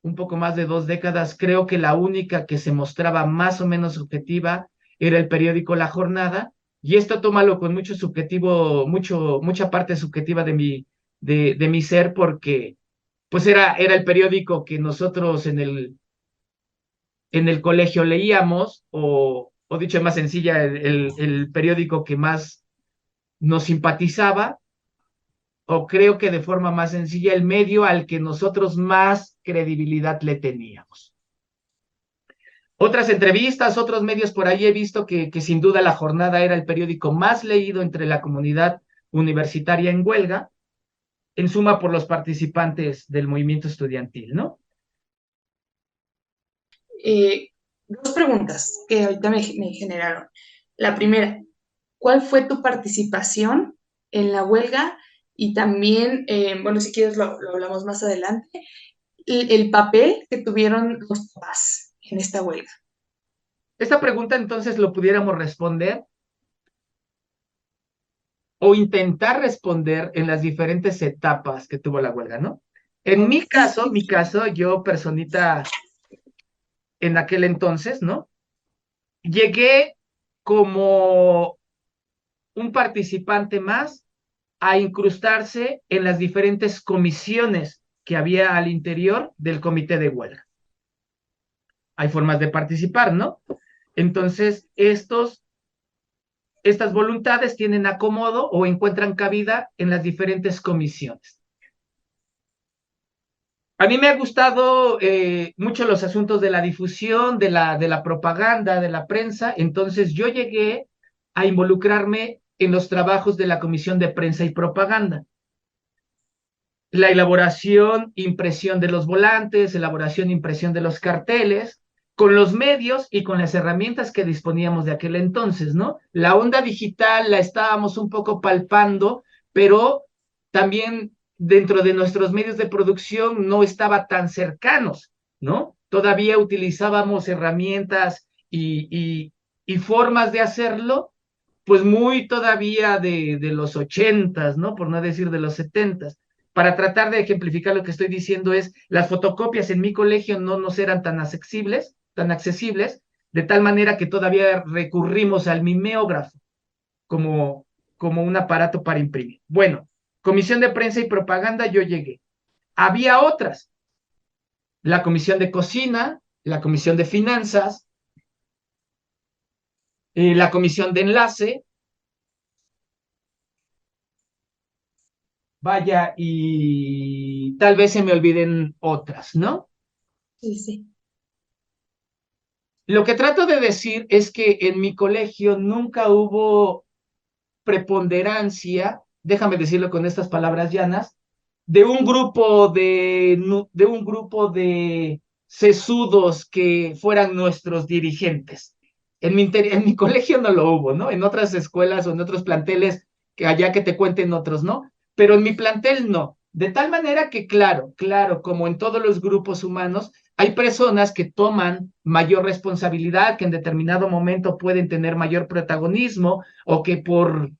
un poco más de 2 décadas, creo que la única que se mostraba más o menos objetiva era el periódico La Jornada, y esto tómalo con mucha parte subjetiva de mi ser, porque pues era el periódico que nosotros en el colegio leíamos, o dicho más sencilla, el periódico que más nos simpatizaba, o creo que de forma más sencilla, el medio al que nosotros más credibilidad le teníamos. Otras entrevistas, otros medios por ahí he visto que sin duda La Jornada era el periódico más leído entre la comunidad universitaria en huelga, en suma por los participantes del movimiento estudiantil, ¿no? 2 preguntas que ahorita me generaron. La primera, ¿cuál fue tu participación en la huelga? Y también, bueno, si quieres lo hablamos más adelante, el papel que tuvieron los papás en esta huelga. Esta pregunta entonces lo pudiéramos responder o intentar responder en las diferentes etapas que tuvo la huelga, ¿no? En mi caso, yo personita en aquel entonces, ¿no? Llegué como un participante más a incrustarse en las diferentes comisiones que había al interior del comité de huelga. Hay formas de participar, ¿no? Entonces, estas voluntades tienen acomodo o encuentran cabida en las diferentes comisiones. A mí me ha gustado mucho los asuntos de la difusión, de la propaganda, de la prensa, entonces yo llegué a involucrarme en los trabajos de la Comisión de Prensa y Propaganda. La elaboración, impresión de los volantes, elaboración, impresión de los carteles, con los medios y con las herramientas que disponíamos de aquel entonces, ¿no? La onda digital la estábamos un poco palpando, pero también dentro de nuestros medios de producción no estaba tan cercanos, ¿no? Todavía utilizábamos herramientas y formas de hacerlo, pues muy todavía de los 80s, ¿no? Por no decir de los 70s. Para tratar de ejemplificar lo que estoy diciendo es, las fotocopias en mi colegio no nos eran tan accesibles, de tal manera que todavía recurrimos al mimeógrafo como un aparato para imprimir. Bueno, Comisión de Prensa y Propaganda yo llegué. Había otras, la Comisión de Cocina, la Comisión de Finanzas, la Comisión de Enlace, vaya, y tal vez se me olviden otras, ¿no? Sí, sí. Lo que trato de decir es que en mi colegio nunca hubo preponderancia, déjame decirlo con estas palabras llanas, de un grupo de sesudos que fueran nuestros dirigentes. En mi colegio no lo hubo, ¿no? En otras escuelas o en otros planteles, que allá que te cuenten otros, ¿no? Pero en mi plantel no. De tal manera que, claro, como en todos los grupos humanos, hay personas que toman mayor responsabilidad, que en determinado momento pueden tener mayor protagonismo o que por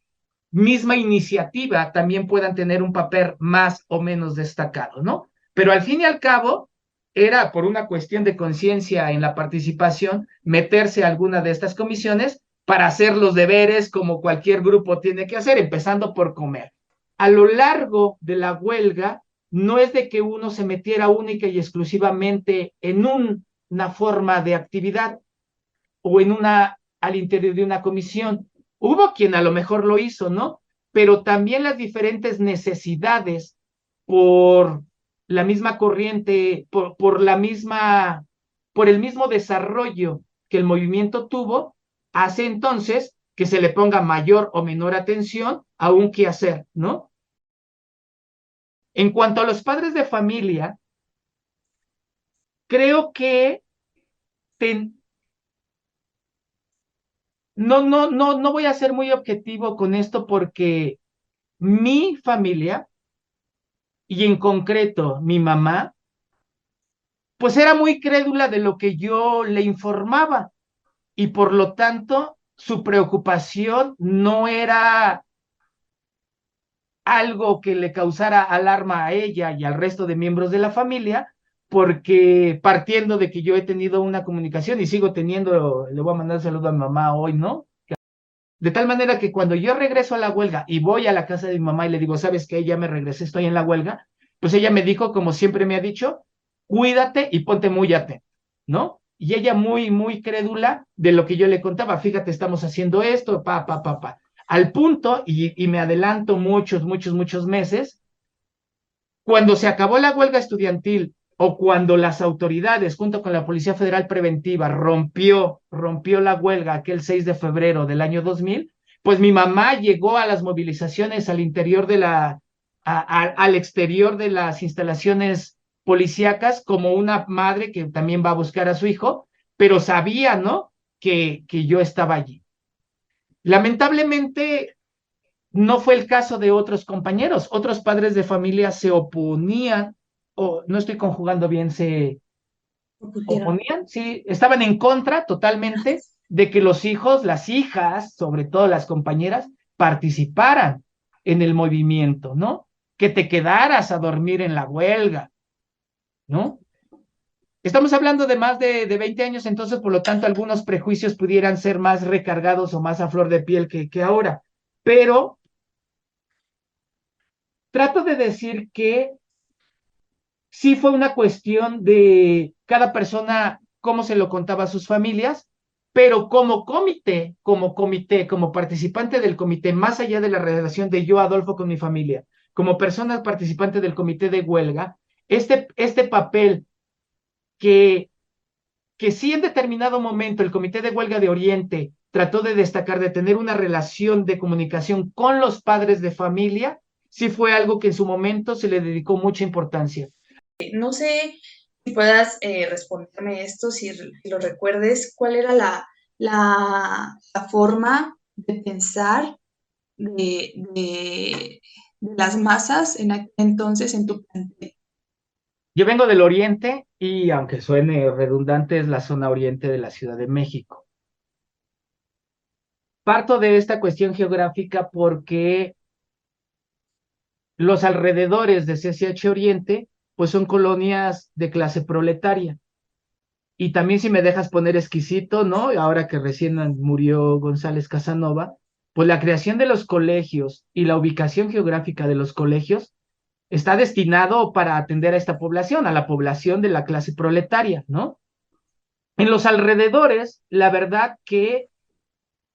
misma iniciativa también puedan tener un papel más o menos destacado, ¿no? Pero al fin y al cabo, era por una cuestión de conciencia en la participación, meterse a alguna de estas comisiones para hacer los deberes como cualquier grupo tiene que hacer, empezando por comer. A lo largo de la huelga, no es de que uno se metiera única y exclusivamente en una forma de actividad o al interior de una comisión. Hubo quien a lo mejor lo hizo, ¿no? Pero también las diferentes necesidades por la misma corriente, por el mismo desarrollo que el movimiento tuvo, hace entonces que se le ponga mayor o menor atención a un quehacer, ¿no? En cuanto a los padres de familia, creo que no voy a ser muy objetivo con esto porque mi familia, y en concreto mi mamá, pues era muy crédula de lo que yo le informaba y por lo tanto su preocupación no era algo que le causara alarma a ella y al resto de miembros de la familia, porque partiendo de que yo he tenido una comunicación y sigo teniendo, le voy a mandar un saludo a mi mamá hoy, ¿no? De tal manera que cuando yo regreso a la huelga y voy a la casa de mi mamá y le digo, ¿sabes qué? Ya me regresé, estoy en la huelga, pues ella me dijo, como siempre me ha dicho, cuídate y ponte muy atento, ¿no? Y ella muy crédula de lo que yo le contaba, fíjate, estamos haciendo esto, pa. Al punto, y me adelanto muchos meses, cuando se acabó la huelga estudiantil o cuando las autoridades, junto con la Policía Federal Preventiva, rompió la huelga aquel 6 de febrero del año 2000, pues mi mamá llegó a las movilizaciones al interior al exterior de las instalaciones policíacas como una madre que también va a buscar a su hijo, pero sabía, ¿no? Que yo estaba allí. Lamentablemente, no fue el caso de otros compañeros. Otros padres de familia se oponían, o no estoy conjugando bien, se oponían, sí, estaban en contra totalmente de que los hijos, las hijas, sobre todo las compañeras, participaran en el movimiento, ¿no? Que te quedaras a dormir en la huelga, ¿no? Estamos hablando de más de 20 años, entonces, por lo tanto, algunos prejuicios pudieran ser más recargados o más a flor de piel que ahora. Pero trato de decir que sí fue una cuestión de cada persona, cómo se lo contaba a sus familias, pero como participante del comité, más allá de la relación de yo, Adolfo, con mi familia, como persona participante del comité de huelga, este papel que sí en determinado momento el Comité de Huelga de Oriente trató de destacar, de tener una relación de comunicación con los padres de familia, sí fue algo que en su momento se le dedicó mucha importancia. No sé si puedas responderme esto, si lo recuerdes, ¿cuál era la forma de pensar de las masas en aquel entonces en tu plantel? Yo vengo del oriente y, aunque suene redundante, es la zona oriente de la Ciudad de México. Parto de esta cuestión geográfica porque los alrededores de CCH Oriente, pues son colonias de clase proletaria. Y también, si me dejas poner exquisito, ¿no? Ahora que recién murió González Casanova, pues la creación de los colegios y la ubicación geográfica de los colegios está destinado para atender a esta población, a la población de la clase proletaria, ¿no? En los alrededores, la verdad que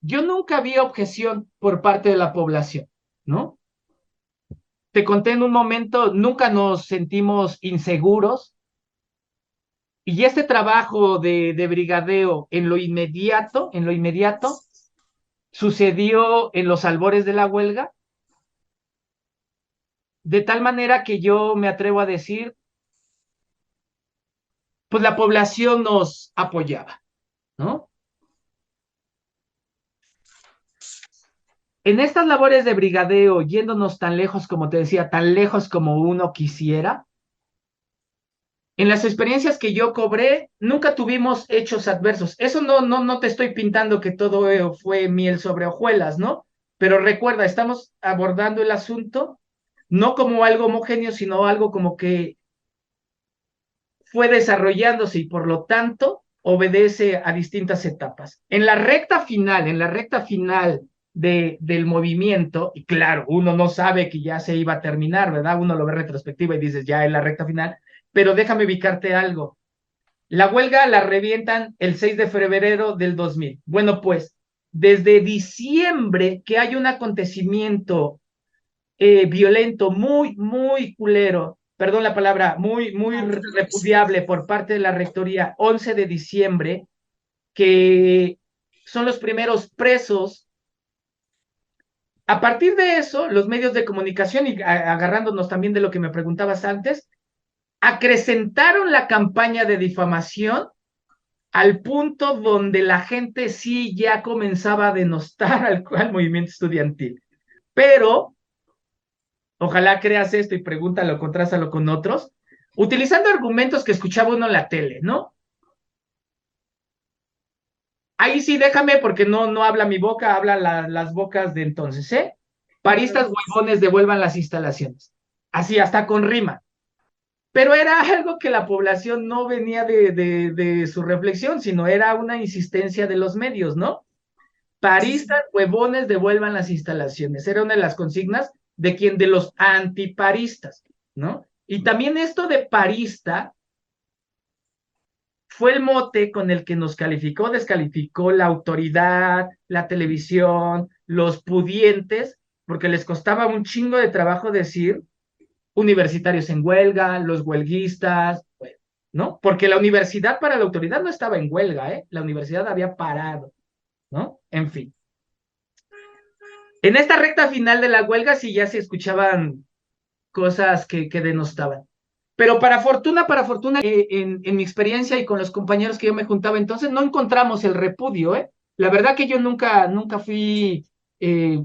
yo nunca vi objeción por parte de la población, ¿no? Te conté en un momento, nunca nos sentimos inseguros, y este trabajo de brigadeo en lo inmediato, sucedió en los albores de la huelga, de tal manera que yo me atrevo a decir, pues la población nos apoyaba, ¿no? En estas labores de brigadeo, yéndonos tan lejos, como te decía, tan lejos como uno quisiera, en las experiencias que yo cobré, nunca tuvimos hechos adversos. Eso no te estoy pintando que todo fue miel sobre hojuelas, ¿no? Pero recuerda, estamos abordando el asunto no como algo homogéneo, sino algo como que fue desarrollándose y por lo tanto obedece a distintas etapas. En la recta final del movimiento, y claro, uno no sabe que ya se iba a terminar, ¿verdad? Uno lo ve retrospectiva y dices, ya en la recta final, pero déjame ubicarte algo. La huelga la revientan el 6 de febrero del 2000. Bueno, pues, desde diciembre que hay un acontecimiento violento, muy culero, perdón la palabra, muy repudiable por parte de la rectoría, 11 de diciembre, que son los primeros presos. A partir de eso, los medios de comunicación, y agarrándonos también de lo que me preguntabas antes, acrecentaron la campaña de difamación al punto donde la gente sí ya comenzaba a denostar al movimiento estudiantil. Pero ojalá creas esto y pregúntalo, contrásalo con otros, utilizando argumentos que escuchaba uno en la tele, ¿no? Ahí sí déjame porque no habla mi boca, hablan las bocas de entonces, ¿eh? Paristas huevones devuelvan las instalaciones. Así, hasta con rima. Pero era algo que la población no venía de su reflexión, sino era una insistencia de los medios, ¿no? Paristas huevones devuelvan las instalaciones. Era una de las consignas de los antiparistas, ¿no? Y también esto de parista fue el mote con el que nos descalificó la autoridad, la televisión, los pudientes, porque les costaba un chingo de trabajo decir universitarios en huelga, los huelguistas, ¿no? Porque la universidad para la autoridad no estaba en huelga, ¿eh? La universidad había parado, ¿no? En fin. En esta recta final de la huelga sí ya se escuchaban cosas que denostaban. Pero para fortuna, en mi experiencia y con los compañeros que yo me juntaba entonces, no encontramos el repudio, ¿eh? La verdad que yo nunca fui,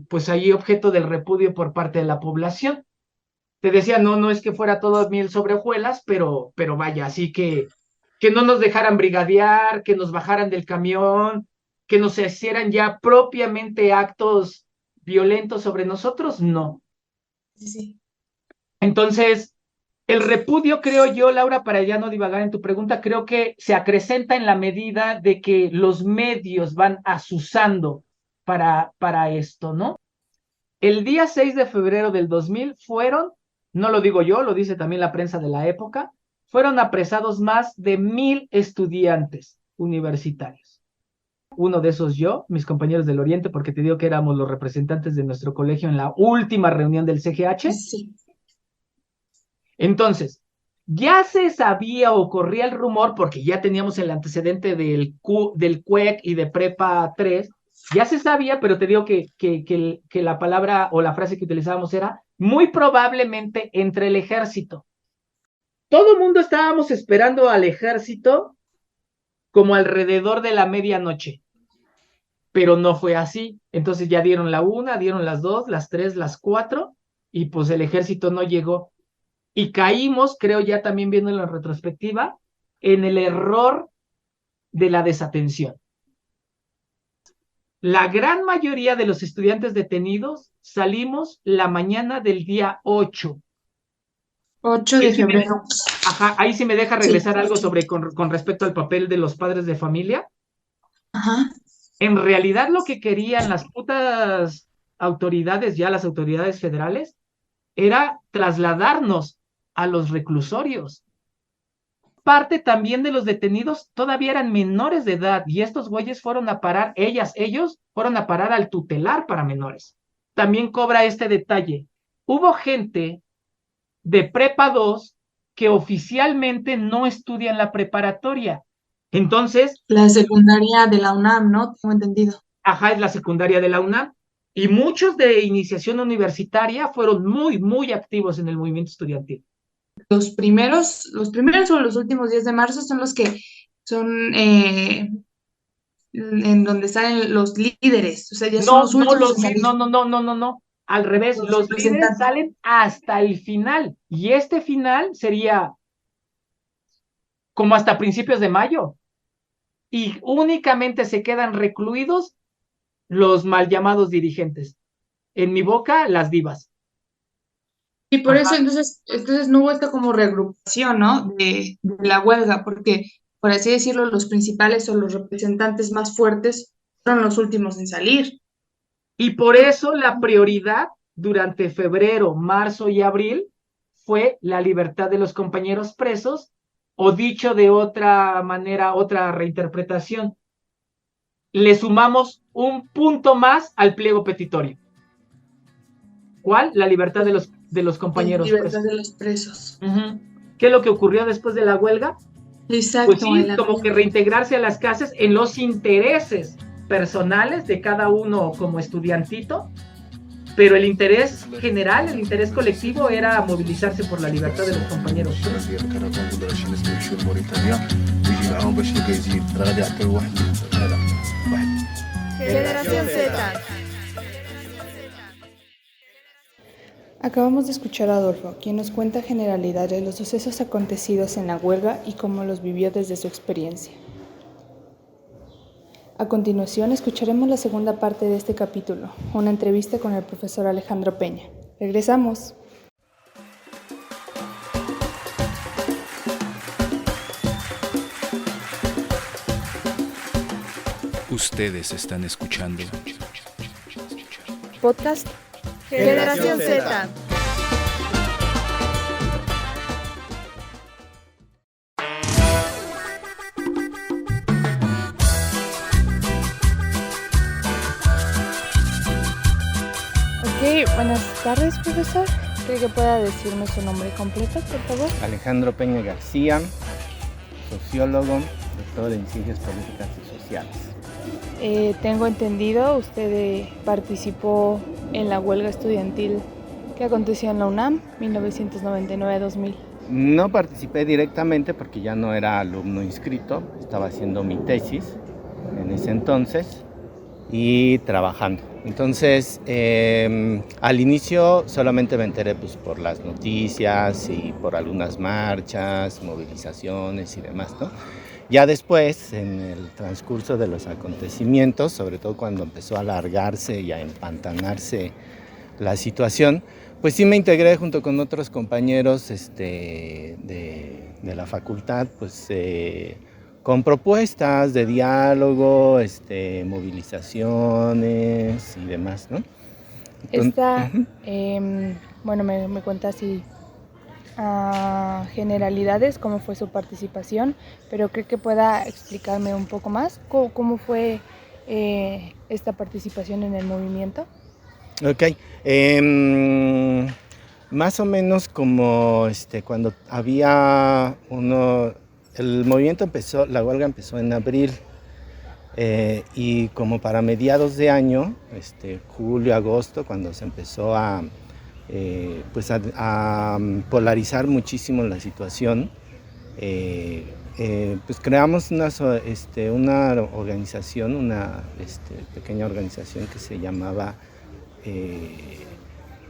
pues ahí objeto del repudio por parte de la población. Te decía, no es que fuera todo miel sobre hojuelas, pero vaya, así que no nos dejaran brigadear, que nos bajaran del camión, que nos hicieran ya propiamente actos violentos sobre nosotros, no. Sí. Entonces, el repudio, creo yo, Laura, para ya no divagar en tu pregunta, creo que se acrecenta en la medida de que los medios van asusando para esto, ¿no? El día 6 de febrero del 2000 fueron, no lo digo yo, lo dice también la prensa de la época, fueron apresados más de 1,000 estudiantes universitarios. Uno de esos yo, mis compañeros del Oriente, porque te digo que éramos los representantes de nuestro colegio en la última reunión del CGH. Sí. Entonces, ya se sabía o corría el rumor, porque ya teníamos el antecedente del CUEC y de Prepa 3, ya se sabía, pero te digo que la palabra o la frase que utilizábamos era muy probablemente entre el ejército. Todo el mundo estábamos esperando al ejército como alrededor de la medianoche, pero no fue así. Entonces ya dieron la 1, dieron las 2, las 3, las 4, y pues el ejército no llegó. Y caímos, creo ya también viendo en la retrospectiva, en el error de la desatención. La gran mayoría de los estudiantes detenidos salimos la mañana del día 8. 8 de febrero. Ajá, ahí sí me deja regresar Sí. algo sobre con respecto al papel de los padres de familia. Ajá. En realidad lo que querían las putas autoridades, ya las autoridades federales, era trasladarnos a los reclusorios. Parte también de los detenidos todavía eran menores de edad y estos güeyes fueron a parar, ellos fueron a parar al tutelar para menores. También cobra este detalle. Hubo gente de Prepa 2 que oficialmente no estudia en la preparatoria. Entonces, La secundaria de la UNAM, ¿no? Tengo entendido. ajá, es la secundaria de la UNAM. Y muchos de iniciación universitaria fueron muy, muy activos en el movimiento estudiantil. Los primeros o los últimos días de marzo son los que son en donde salen los líderes, o sea, ya son los últimos en salir. No. Al revés, los líderes salen hasta el final. Y este final sería como hasta principios de mayo. Y únicamente se quedan recluidos los mal llamados dirigentes. En mi boca, las divas. Y por eso entonces no hubo esta como reagrupación, ¿no? De la huelga, porque, por así decirlo, los principales o los representantes más fuertes fueron los últimos en salir. Y por eso la prioridad durante febrero, marzo y abril fue la libertad de los compañeros presos, o dicho de otra manera, otra reinterpretación, le sumamos un punto más al pliego petitorio. ¿Cuál? La libertad de los compañeros La libertad presos. de los presos. ¿Qué es lo que ocurrió después de la huelga? Exacto. Pues sí, como que reintegrarse a las clases en los intereses personales de cada uno como estudiantito, pero el interés general, el interés colectivo era movilizarse por la libertad de los compañeros. Generación Z. Acabamos de escuchar a Adolfo, quien nos cuenta generalidades de los sucesos acontecidos en la huelga y cómo los vivió desde su experiencia. A continuación, escucharemos la segunda parte de este capítulo, una entrevista con el profesor Alejandro Peña. ¡Regresamos! Ustedes están escuchando Podcast Generación Z. Buenas tardes, profesor. ¿Cree que pueda decirme su nombre completo, por favor? Alejandro Peña García, sociólogo, doctor en Ciencias Políticas y Sociales. Tengo entendido, usted participó en la huelga estudiantil que aconteció en la UNAM, 1999-2000. No participé directamente porque ya no era alumno inscrito, estaba haciendo mi tesis en ese entonces y trabajando. Entonces, al inicio solamente me enteré pues, por las noticias y por algunas marchas, movilizaciones y demás, ¿no? Ya después, en el transcurso de los acontecimientos, sobre todo cuando empezó a alargarse y a empantanarse la situación, pues sí me integré junto con otros compañeros de la facultad, pues con propuestas de diálogo, movilizaciones y demás, ¿no? Bueno, me cuenta así generalidades, cómo fue su participación, pero creo que pueda explicarme un poco más cómo fue esta participación en el movimiento. Ok, más o menos como cuando había el movimiento empezó, la huelga empezó en abril, y como para mediados de año, julio, agosto, cuando se empezó a polarizar muchísimo la situación, pues creamos una organización, una pequeña organización que se llamaba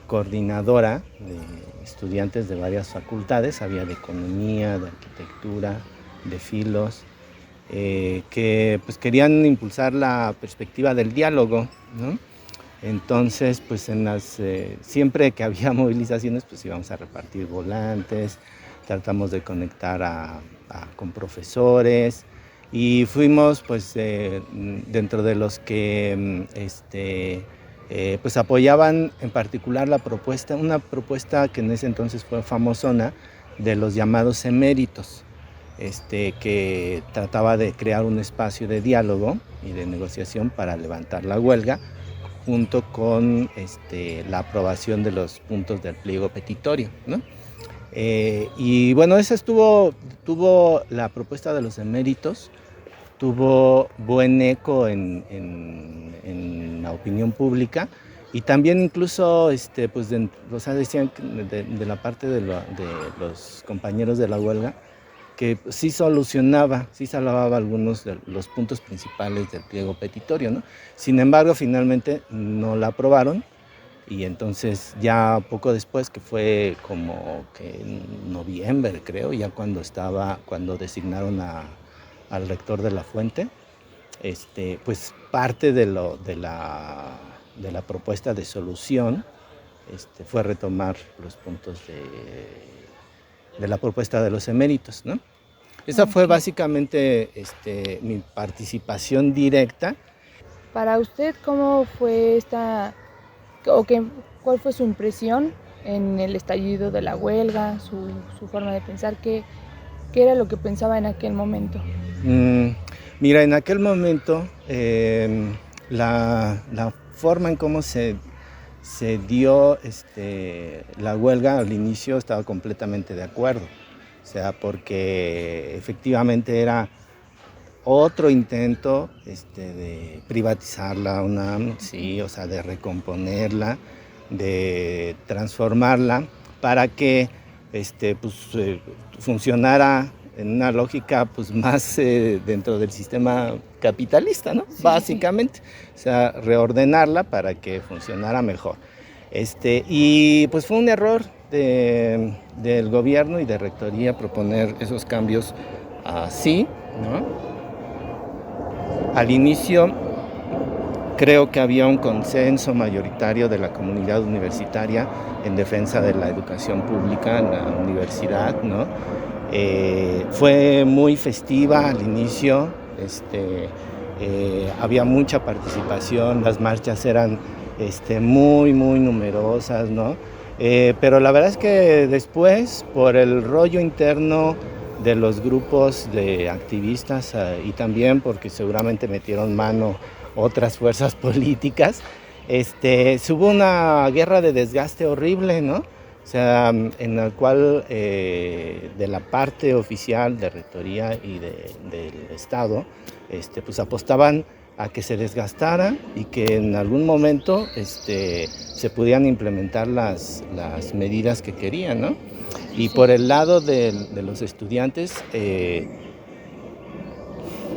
Coordinadora de Estudiantes de varias facultades, había de Economía, de Arquitectura, de Filos, que pues querían impulsar la perspectiva del diálogo, ¿no? Entonces, pues siempre que había movilizaciones, pues íbamos a repartir volantes, tratamos de conectar con profesores y fuimos, pues, dentro de los que pues apoyaban en particular una propuesta que en ese entonces fue famosona, de los llamados eméritos, que trataba de crear un espacio de diálogo y de negociación para levantar la huelga, junto con la aprobación de los puntos del pliego petitorio, ¿no? Y bueno, esa tuvo la propuesta de los eméritos, tuvo buen eco en la opinión pública, y también incluso pues decían de la parte de los compañeros de la huelga que sí salvaba algunos de los puntos principales del pliego petitorio, ¿no? Sin embargo, finalmente no la aprobaron, y entonces ya poco después, que fue como que en noviembre, creo, ya cuando designaron al rector de la Fuente, pues parte de la propuesta de solución fue retomar los puntos de la propuesta de los eméritos, ¿no? Esa fue básicamente mi participación directa. Para usted, ¿cómo fue cuál fue su impresión en el estallido de la huelga, su forma de pensar? ¿Qué era lo que pensaba en aquel momento? Mira, en aquel momento la forma en cómo se dio la huelga al inicio estaba completamente de acuerdo, o sea, porque efectivamente era otro intento de privatizar la UNAM, sí, o sea, de recomponerla, de transformarla para que funcionara en una lógica pues más dentro del sistema capitalista, ¿no? Sí, básicamente, o sea, reordenarla para que funcionara mejor. Y pues fue un error del gobierno y de rectoría proponer esos cambios así, ¿no? Al inicio creo que había un consenso mayoritario de la comunidad universitaria en defensa de la educación pública en la universidad, ¿no? Fue muy festiva al inicio, había mucha participación, las marchas eran muy numerosas, ¿no? Pero la verdad es que después, por el rollo interno de los grupos de activistas y también porque seguramente metieron mano otras fuerzas políticas, hubo una guerra de desgaste horrible, ¿no? O sea, en la cual de la parte oficial de rectoría y del Estado, pues apostaban a que se desgastara y que en algún momento se pudieran implementar las medidas que querían, ¿no? Y por el lado de los estudiantes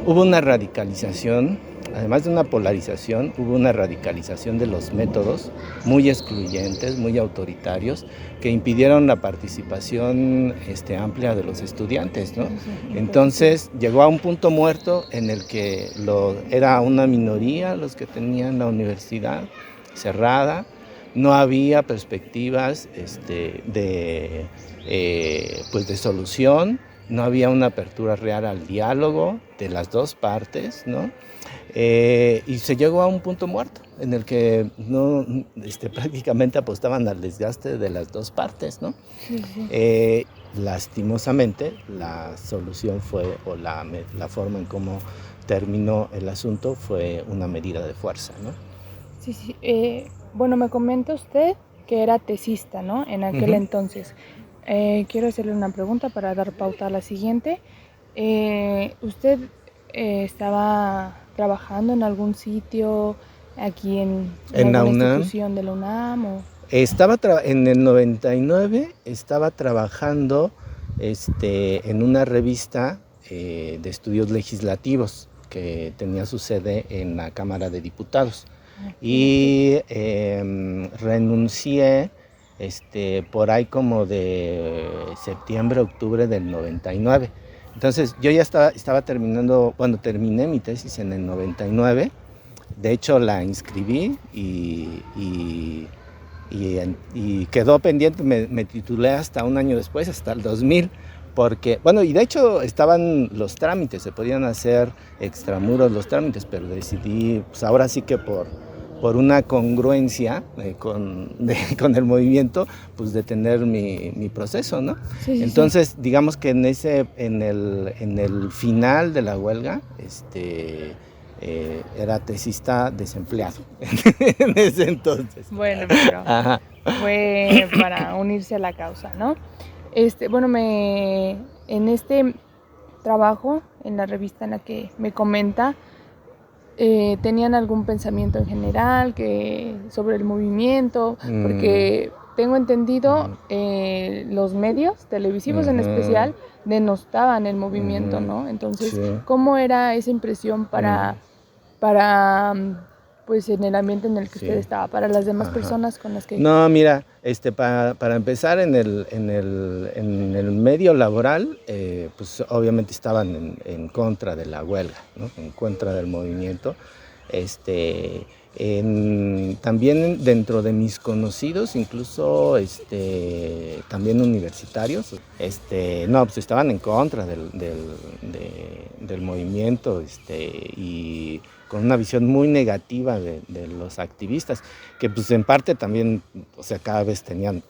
hubo una radicalización, además de una polarización, hubo una radicalización de los métodos muy excluyentes, muy autoritarios, que impidieron la participación amplia de los estudiantes, ¿no? Entonces llegó a un punto muerto en el que era una minoría los que tenían la universidad cerrada, no había perspectivas pues de solución, no había una apertura real al diálogo de las dos partes, ¿no? Y se llegó a un punto muerto en el que prácticamente apostaban al desgaste de las dos partes, ¿no? Sí, sí. Lastimosamente, la solución fue, o la forma en cómo terminó el asunto fue una medida de fuerza, ¿no? Sí, sí. Bueno, me comenta usted que era tesista, ¿no? En aquel entonces. Quiero hacerle una pregunta para dar pauta a la siguiente. ¿Usted estaba trabajando en algún sitio aquí en la alguna UNAM, institución de la UNAM? En el 99 estaba trabajando en una revista de estudios legislativos que tenía su sede en la Cámara de Diputados. Y renuncié por ahí como de septiembre, octubre del 99. Entonces yo ya estaba terminando, bueno, terminé mi tesis en el 99. De hecho la inscribí y quedó pendiente, me titulé hasta un año después, hasta el 2000, porque, bueno, y de hecho estaban los trámites, se podían hacer extramuros los trámites, pero decidí, pues ahora sí que por una congruencia con el movimiento, pues detener mi proceso, ¿no? Sí, entonces, sí. Digamos que en el final de la huelga, era tesista desempleado en ese entonces. Bueno, pero fue para unirse a la causa, ¿no? Bueno, en este trabajo, en la revista en la que me comenta, ¿tenían algún pensamiento en general sobre el movimiento? Porque tengo entendido, los medios televisivos en especial denostaban el movimiento, ¿no? Entonces, sí. ¿Cómo era esa impresión para pues en el ambiente en el que usted estaba, para las demás personas con las que... No, mira, para empezar en el medio laboral, pues obviamente estaban en contra de la huelga, ¿no? En contra del movimiento. También dentro de mis conocidos, incluso también universitarios, no, pues estaban en contra del movimiento y con una visión muy negativa de los activistas, que pues en parte también, o sea, cada vez tenían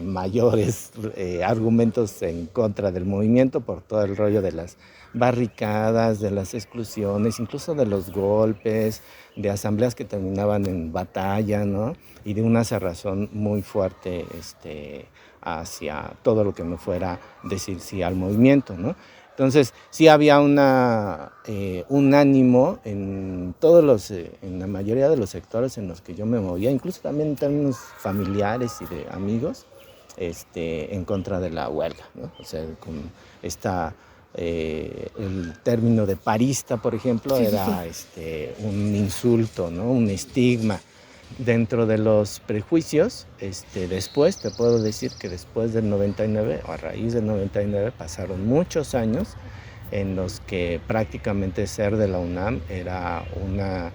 mayores argumentos en contra del movimiento por todo el rollo de las barricadas, de las exclusiones, incluso de los golpes, de asambleas que terminaban en batalla, ¿no? Y de una cerrazón muy fuerte hacia todo lo que no fuera decir sí al movimiento, ¿no? Entonces, sí había un ánimo en en la mayoría de los sectores en los que yo me movía, incluso también en términos familiares y de amigos, en contra de la huelga, ¿no? O sea, con el término de parista, por ejemplo, sí, era un insulto, ¿no? Un estigma. Dentro de los prejuicios, después te puedo decir que después del 99, o a raíz del 99, pasaron muchos años en los que prácticamente ser de la UNAM era una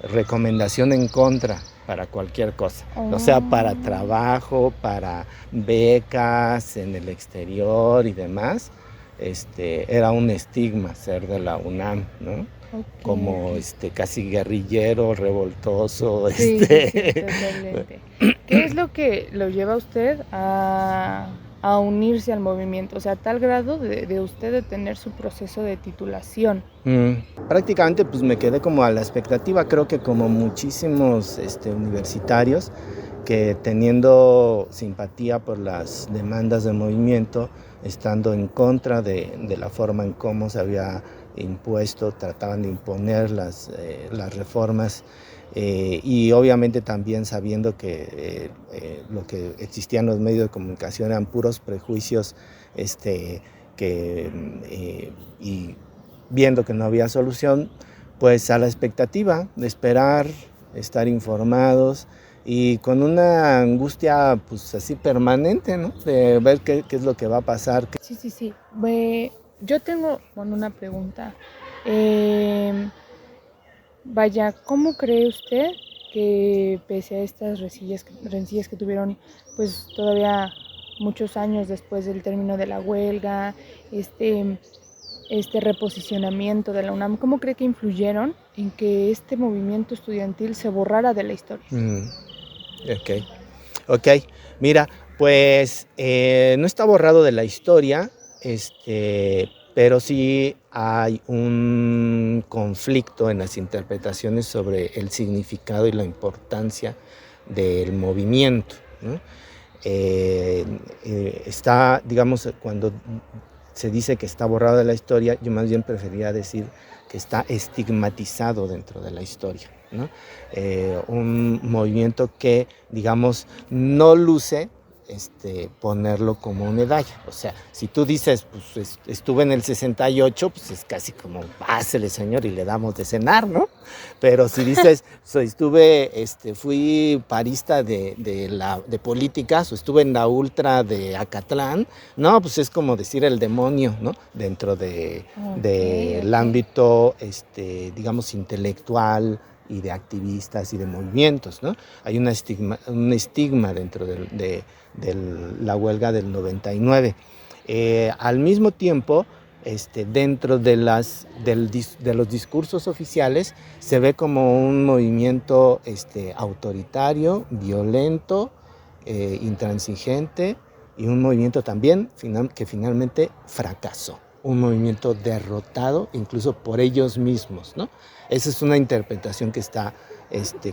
recomendación en contra para cualquier cosa, o sea, para trabajo, para becas en el exterior y demás. Era un estigma ser de la UNAM, ¿no? Okay. Como casi guerrillero, revoltoso. Sí, totalmente. ¿Qué es lo que lo lleva a usted a unirse al movimiento? O sea, a tal grado de usted detener su proceso de titulación. Prácticamente pues me quedé como a la expectativa, creo que como muchísimos universitarios, que teniendo simpatía por las demandas del movimiento, estando en contra de la forma en cómo se había impuesto, trataban de imponer las reformas, y obviamente también sabiendo que lo que existía en los medios de comunicación eran puros prejuicios, y viendo que no había solución, pues a la expectativa de esperar, estar informados, y con una angustia pues así permanente, ¿no? De ver qué es lo que va a pasar. Sí. Yo tengo una pregunta. Vaya, ¿cómo cree usted que pese a estas rencillas que tuvieron pues todavía muchos años después del término de la huelga, este reposicionamiento de la UNAM, ¿cómo cree que influyeron en que este movimiento estudiantil se borrara de la historia? Ok. Mira, pues no está borrado de la historia, pero sí hay un conflicto en las interpretaciones sobre el significado y la importancia del movimiento, ¿no? Está, digamos, cuando se dice que está borrado de la historia, yo más bien preferiría decir que está estigmatizado dentro de la historia, ¿no? Un movimiento que, digamos, no luce ponerlo como medalla. O sea, si tú dices, pues estuve en el 68, pues es casi como, pásele señor y le damos de cenar, ¿no? Pero si dices, fui parista de políticas, o estuve en la ultra de Acatlán, no, pues es como decir el demonio, ¿no? Dentro del ámbito, digamos, intelectual y de activistas y de movimientos, ¿no? Hay un estigma dentro de la huelga del 99. Al mismo tiempo, dentro de los discursos oficiales, se ve como un movimiento autoritario, violento, intransigente, y un movimiento también que finalmente fracasó. Un movimiento derrotado incluso por ellos mismos, ¿no? Esa es una interpretación que está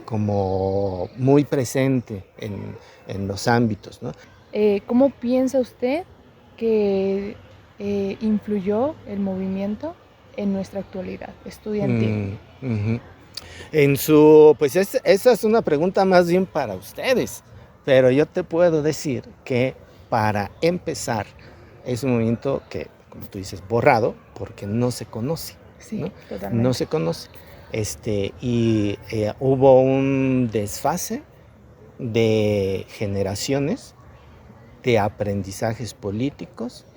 como muy presente en los ámbitos, ¿no? ¿Cómo piensa usted que influyó el movimiento en nuestra actualidad estudiantil? Pues esa es una pregunta más bien para ustedes, pero yo te puedo decir que para empezar es un movimiento que, como tú dices, borrado, porque no se conoce. Sí, ¿no? Totalmente. No se conoce. Hubo un desfase de generaciones, de aprendizajes políticos,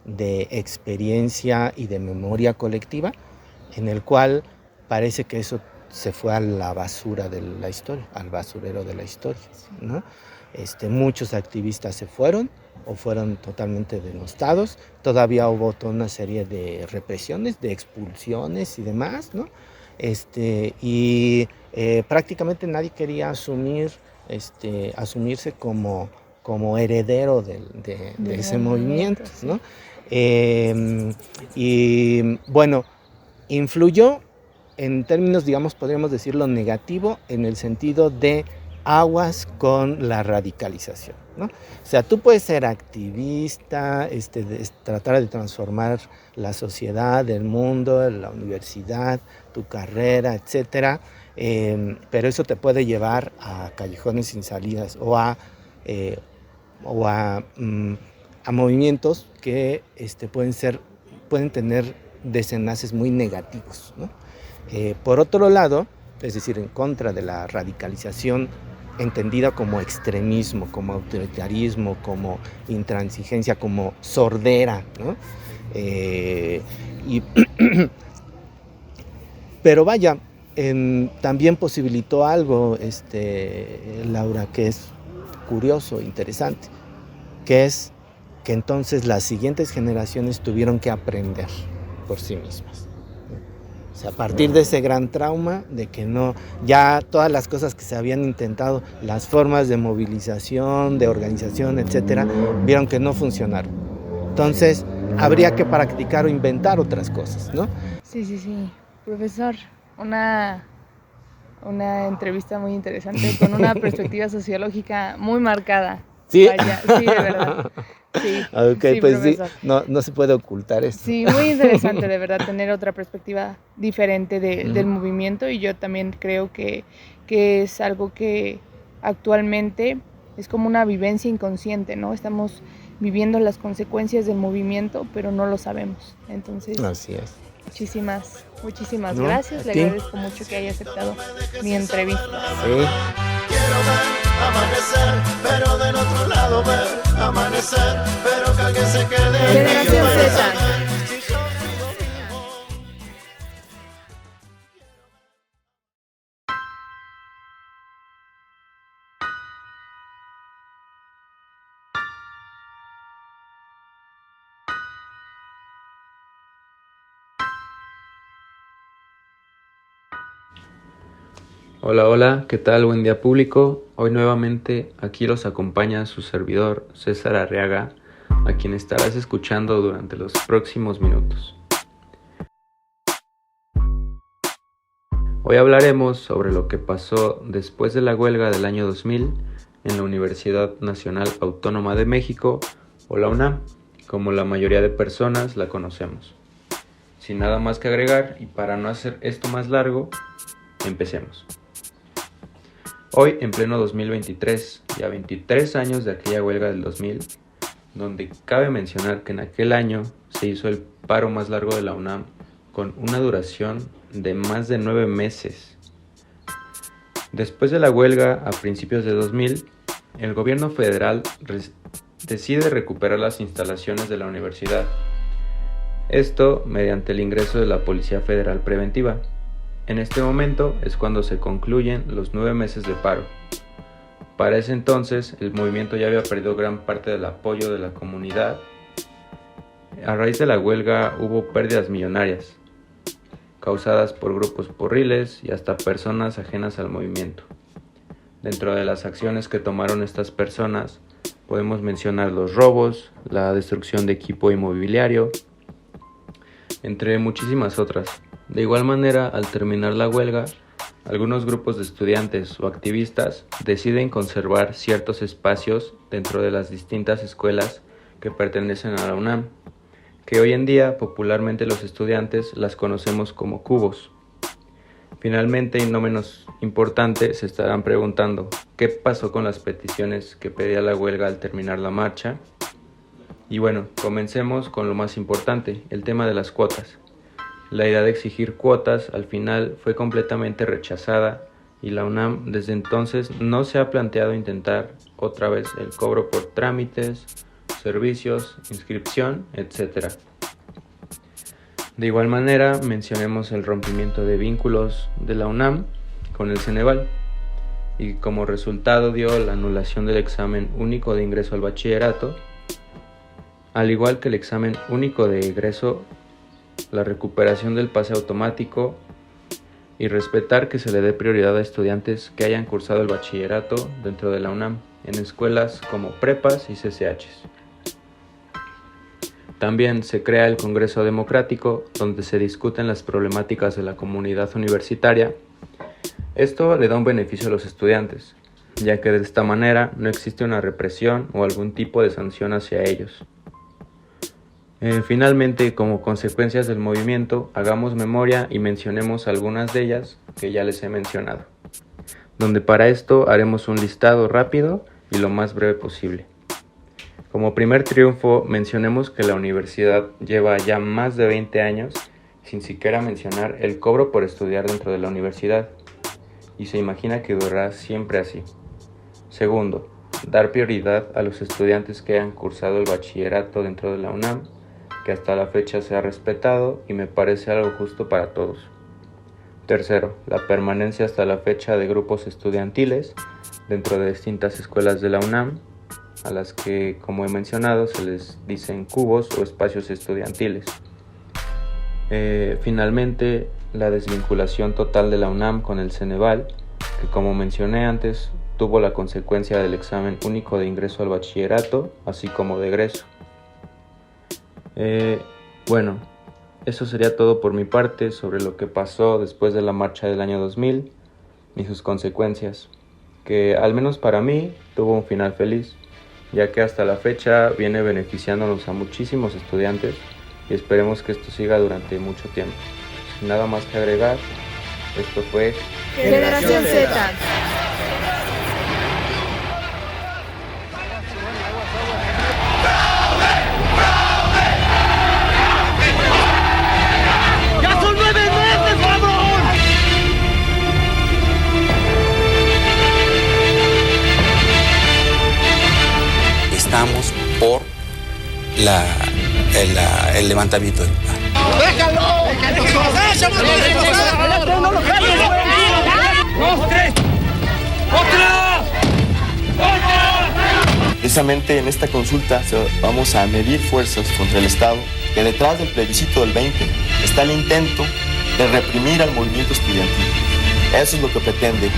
de experiencia y de memoria colectiva, en el cual parece que eso se fue a la basura de la historia, al basurero de la historia, ¿no? Muchos activistas se fueron o fueron totalmente denostados. Todavía hubo toda una serie de represiones, de expulsiones y demás, ¿no? Prácticamente nadie quería asumirse como heredero de ese movimiento, ¿no? Y bueno, influyó en términos, digamos, podríamos decirlo negativo, en el sentido de aguas con la radicalización, ¿no? O sea, tú puedes ser activista, tratar de transformar la sociedad, el mundo, la universidad, tu carrera, etcétera, pero eso te puede llevar a callejones sin salidas o a movimientos que pueden tener desenlaces muy negativos, ¿no? Por otro lado, es decir, en contra de la radicalización entendida como extremismo, como autoritarismo, como intransigencia, como sordera, ¿no? Pero vaya, también posibilitó algo, Laura, que es curioso, interesante, que es que entonces las siguientes generaciones tuvieron que aprender por sí mismas. O sea, a partir de ese gran trauma de que ya todas las cosas que se habían intentado, las formas de movilización, de organización, etcétera, vieron que no funcionaron. Entonces, habría que practicar o inventar otras cosas, ¿no? Sí. Profesor, una entrevista muy interesante con una perspectiva sociológica muy marcada. ¿Sí? Vaya, sí, de verdad. Sí, Okay, sí, pues profesor. sí, no se puede ocultar esto. Sí, muy interesante de verdad tener otra perspectiva diferente del movimiento, y yo también creo que es algo que actualmente es como una vivencia inconsciente, ¿no? Estamos viviendo las consecuencias del movimiento, pero no lo sabemos. Entonces, así es. Muchísimas No, gracias. a Le ti. agradezco mucho que haya aceptado mi entrevista. Sí. Quiero ver amanecer, pero del otro lado ver amanecer, pero que alguien se quede. Generación Z. Hola, hola, ¿qué tal? Buen día público. Hoy nuevamente aquí los acompaña su servidor César Arriaga, a quien estarás escuchando durante los próximos minutos. Hoy hablaremos sobre lo que pasó después de la huelga del año 2000 en la Universidad Nacional Autónoma de México, o la UNAM, como la mayoría de personas la conocemos. Sin nada más que agregar, y para no hacer esto más largo, empecemos. Hoy, en pleno 2023, y a 23 años de aquella huelga del 2000, donde cabe mencionar que en aquel año se hizo el paro más largo de la UNAM, con una duración de más de 9 meses. Después de la huelga, a principios de 2000, el gobierno federal decide recuperar las instalaciones de la universidad. Esto mediante el ingreso de la Policía Federal Preventiva. En este momento es cuando se concluyen los 9 meses de paro. Para ese entonces, el movimiento ya había perdido gran parte del apoyo de la comunidad. A raíz de la huelga hubo pérdidas millonarias, causadas por grupos porriles y hasta personas ajenas al movimiento. Dentro de las acciones que tomaron estas personas, podemos mencionar los robos, la destrucción de equipo inmobiliario, entre muchísimas otras. De igual manera, al terminar la huelga, algunos grupos de estudiantes o activistas deciden conservar ciertos espacios dentro de las distintas escuelas que pertenecen a la UNAM, que hoy en día popularmente los estudiantes las conocemos como cubos. Finalmente, y no menos importante, se estarán preguntando ¿qué pasó con las peticiones que pedía la huelga al terminar la marcha? Y bueno, comencemos con lo más importante, el tema de las cuotas. La idea de exigir cuotas al final fue completamente rechazada y la UNAM desde entonces no se ha planteado intentar otra vez el cobro por trámites, servicios, inscripción, etc. De igual manera, mencionemos el rompimiento de vínculos de la UNAM con el Ceneval y como resultado dio la anulación del examen único de ingreso al bachillerato, al igual que el examen único de egreso, la recuperación del pase automático y respetar que se le dé prioridad a estudiantes que hayan cursado el bachillerato dentro de la UNAM en escuelas como prepas y CCHs. También se crea el Congreso Democrático, donde se discuten las problemáticas de la comunidad universitaria. Esto le da un beneficio a los estudiantes, ya que de esta manera no existe una represión o algún tipo de sanción hacia ellos. Finalmente, como consecuencias del movimiento, hagamos memoria y mencionemos algunas de ellas que ya les he mencionado, donde para esto haremos un listado rápido y lo más breve posible. Como primer triunfo, mencionemos que la universidad lleva ya más de 20 años sin siquiera mencionar el cobro por estudiar dentro de la universidad, y se imagina que durará siempre así. Segundo, dar prioridad a los estudiantes que hayan cursado el bachillerato dentro de la UNAM, que hasta la fecha se ha respetado y me parece algo justo para todos. Tercero, la permanencia hasta la fecha de grupos estudiantiles dentro de distintas escuelas de la UNAM, a las que, como he mencionado, se les dicen cubos o espacios estudiantiles. Finalmente, la desvinculación total de la UNAM con el Ceneval, que como mencioné antes, tuvo la consecuencia del examen único de ingreso al bachillerato, así como de egreso. Bueno, eso sería todo por mi parte sobre lo que pasó después de la marcha del año 2000 y sus consecuencias, que al menos para mí tuvo un final feliz, ya que hasta la fecha viene beneficiándonos a muchísimos estudiantes y esperemos que esto siga durante mucho tiempo. Sin nada más que agregar, esto fue Generación Z. Estamos por el levantamiento del paro. ¡Déjalo! Precisamente en esta consulta vamos a medir fuerzas contra el Estado, que detrás del plebiscito del 20 está el intento de reprimir al movimiento estudiantil. Eso es lo que pretende.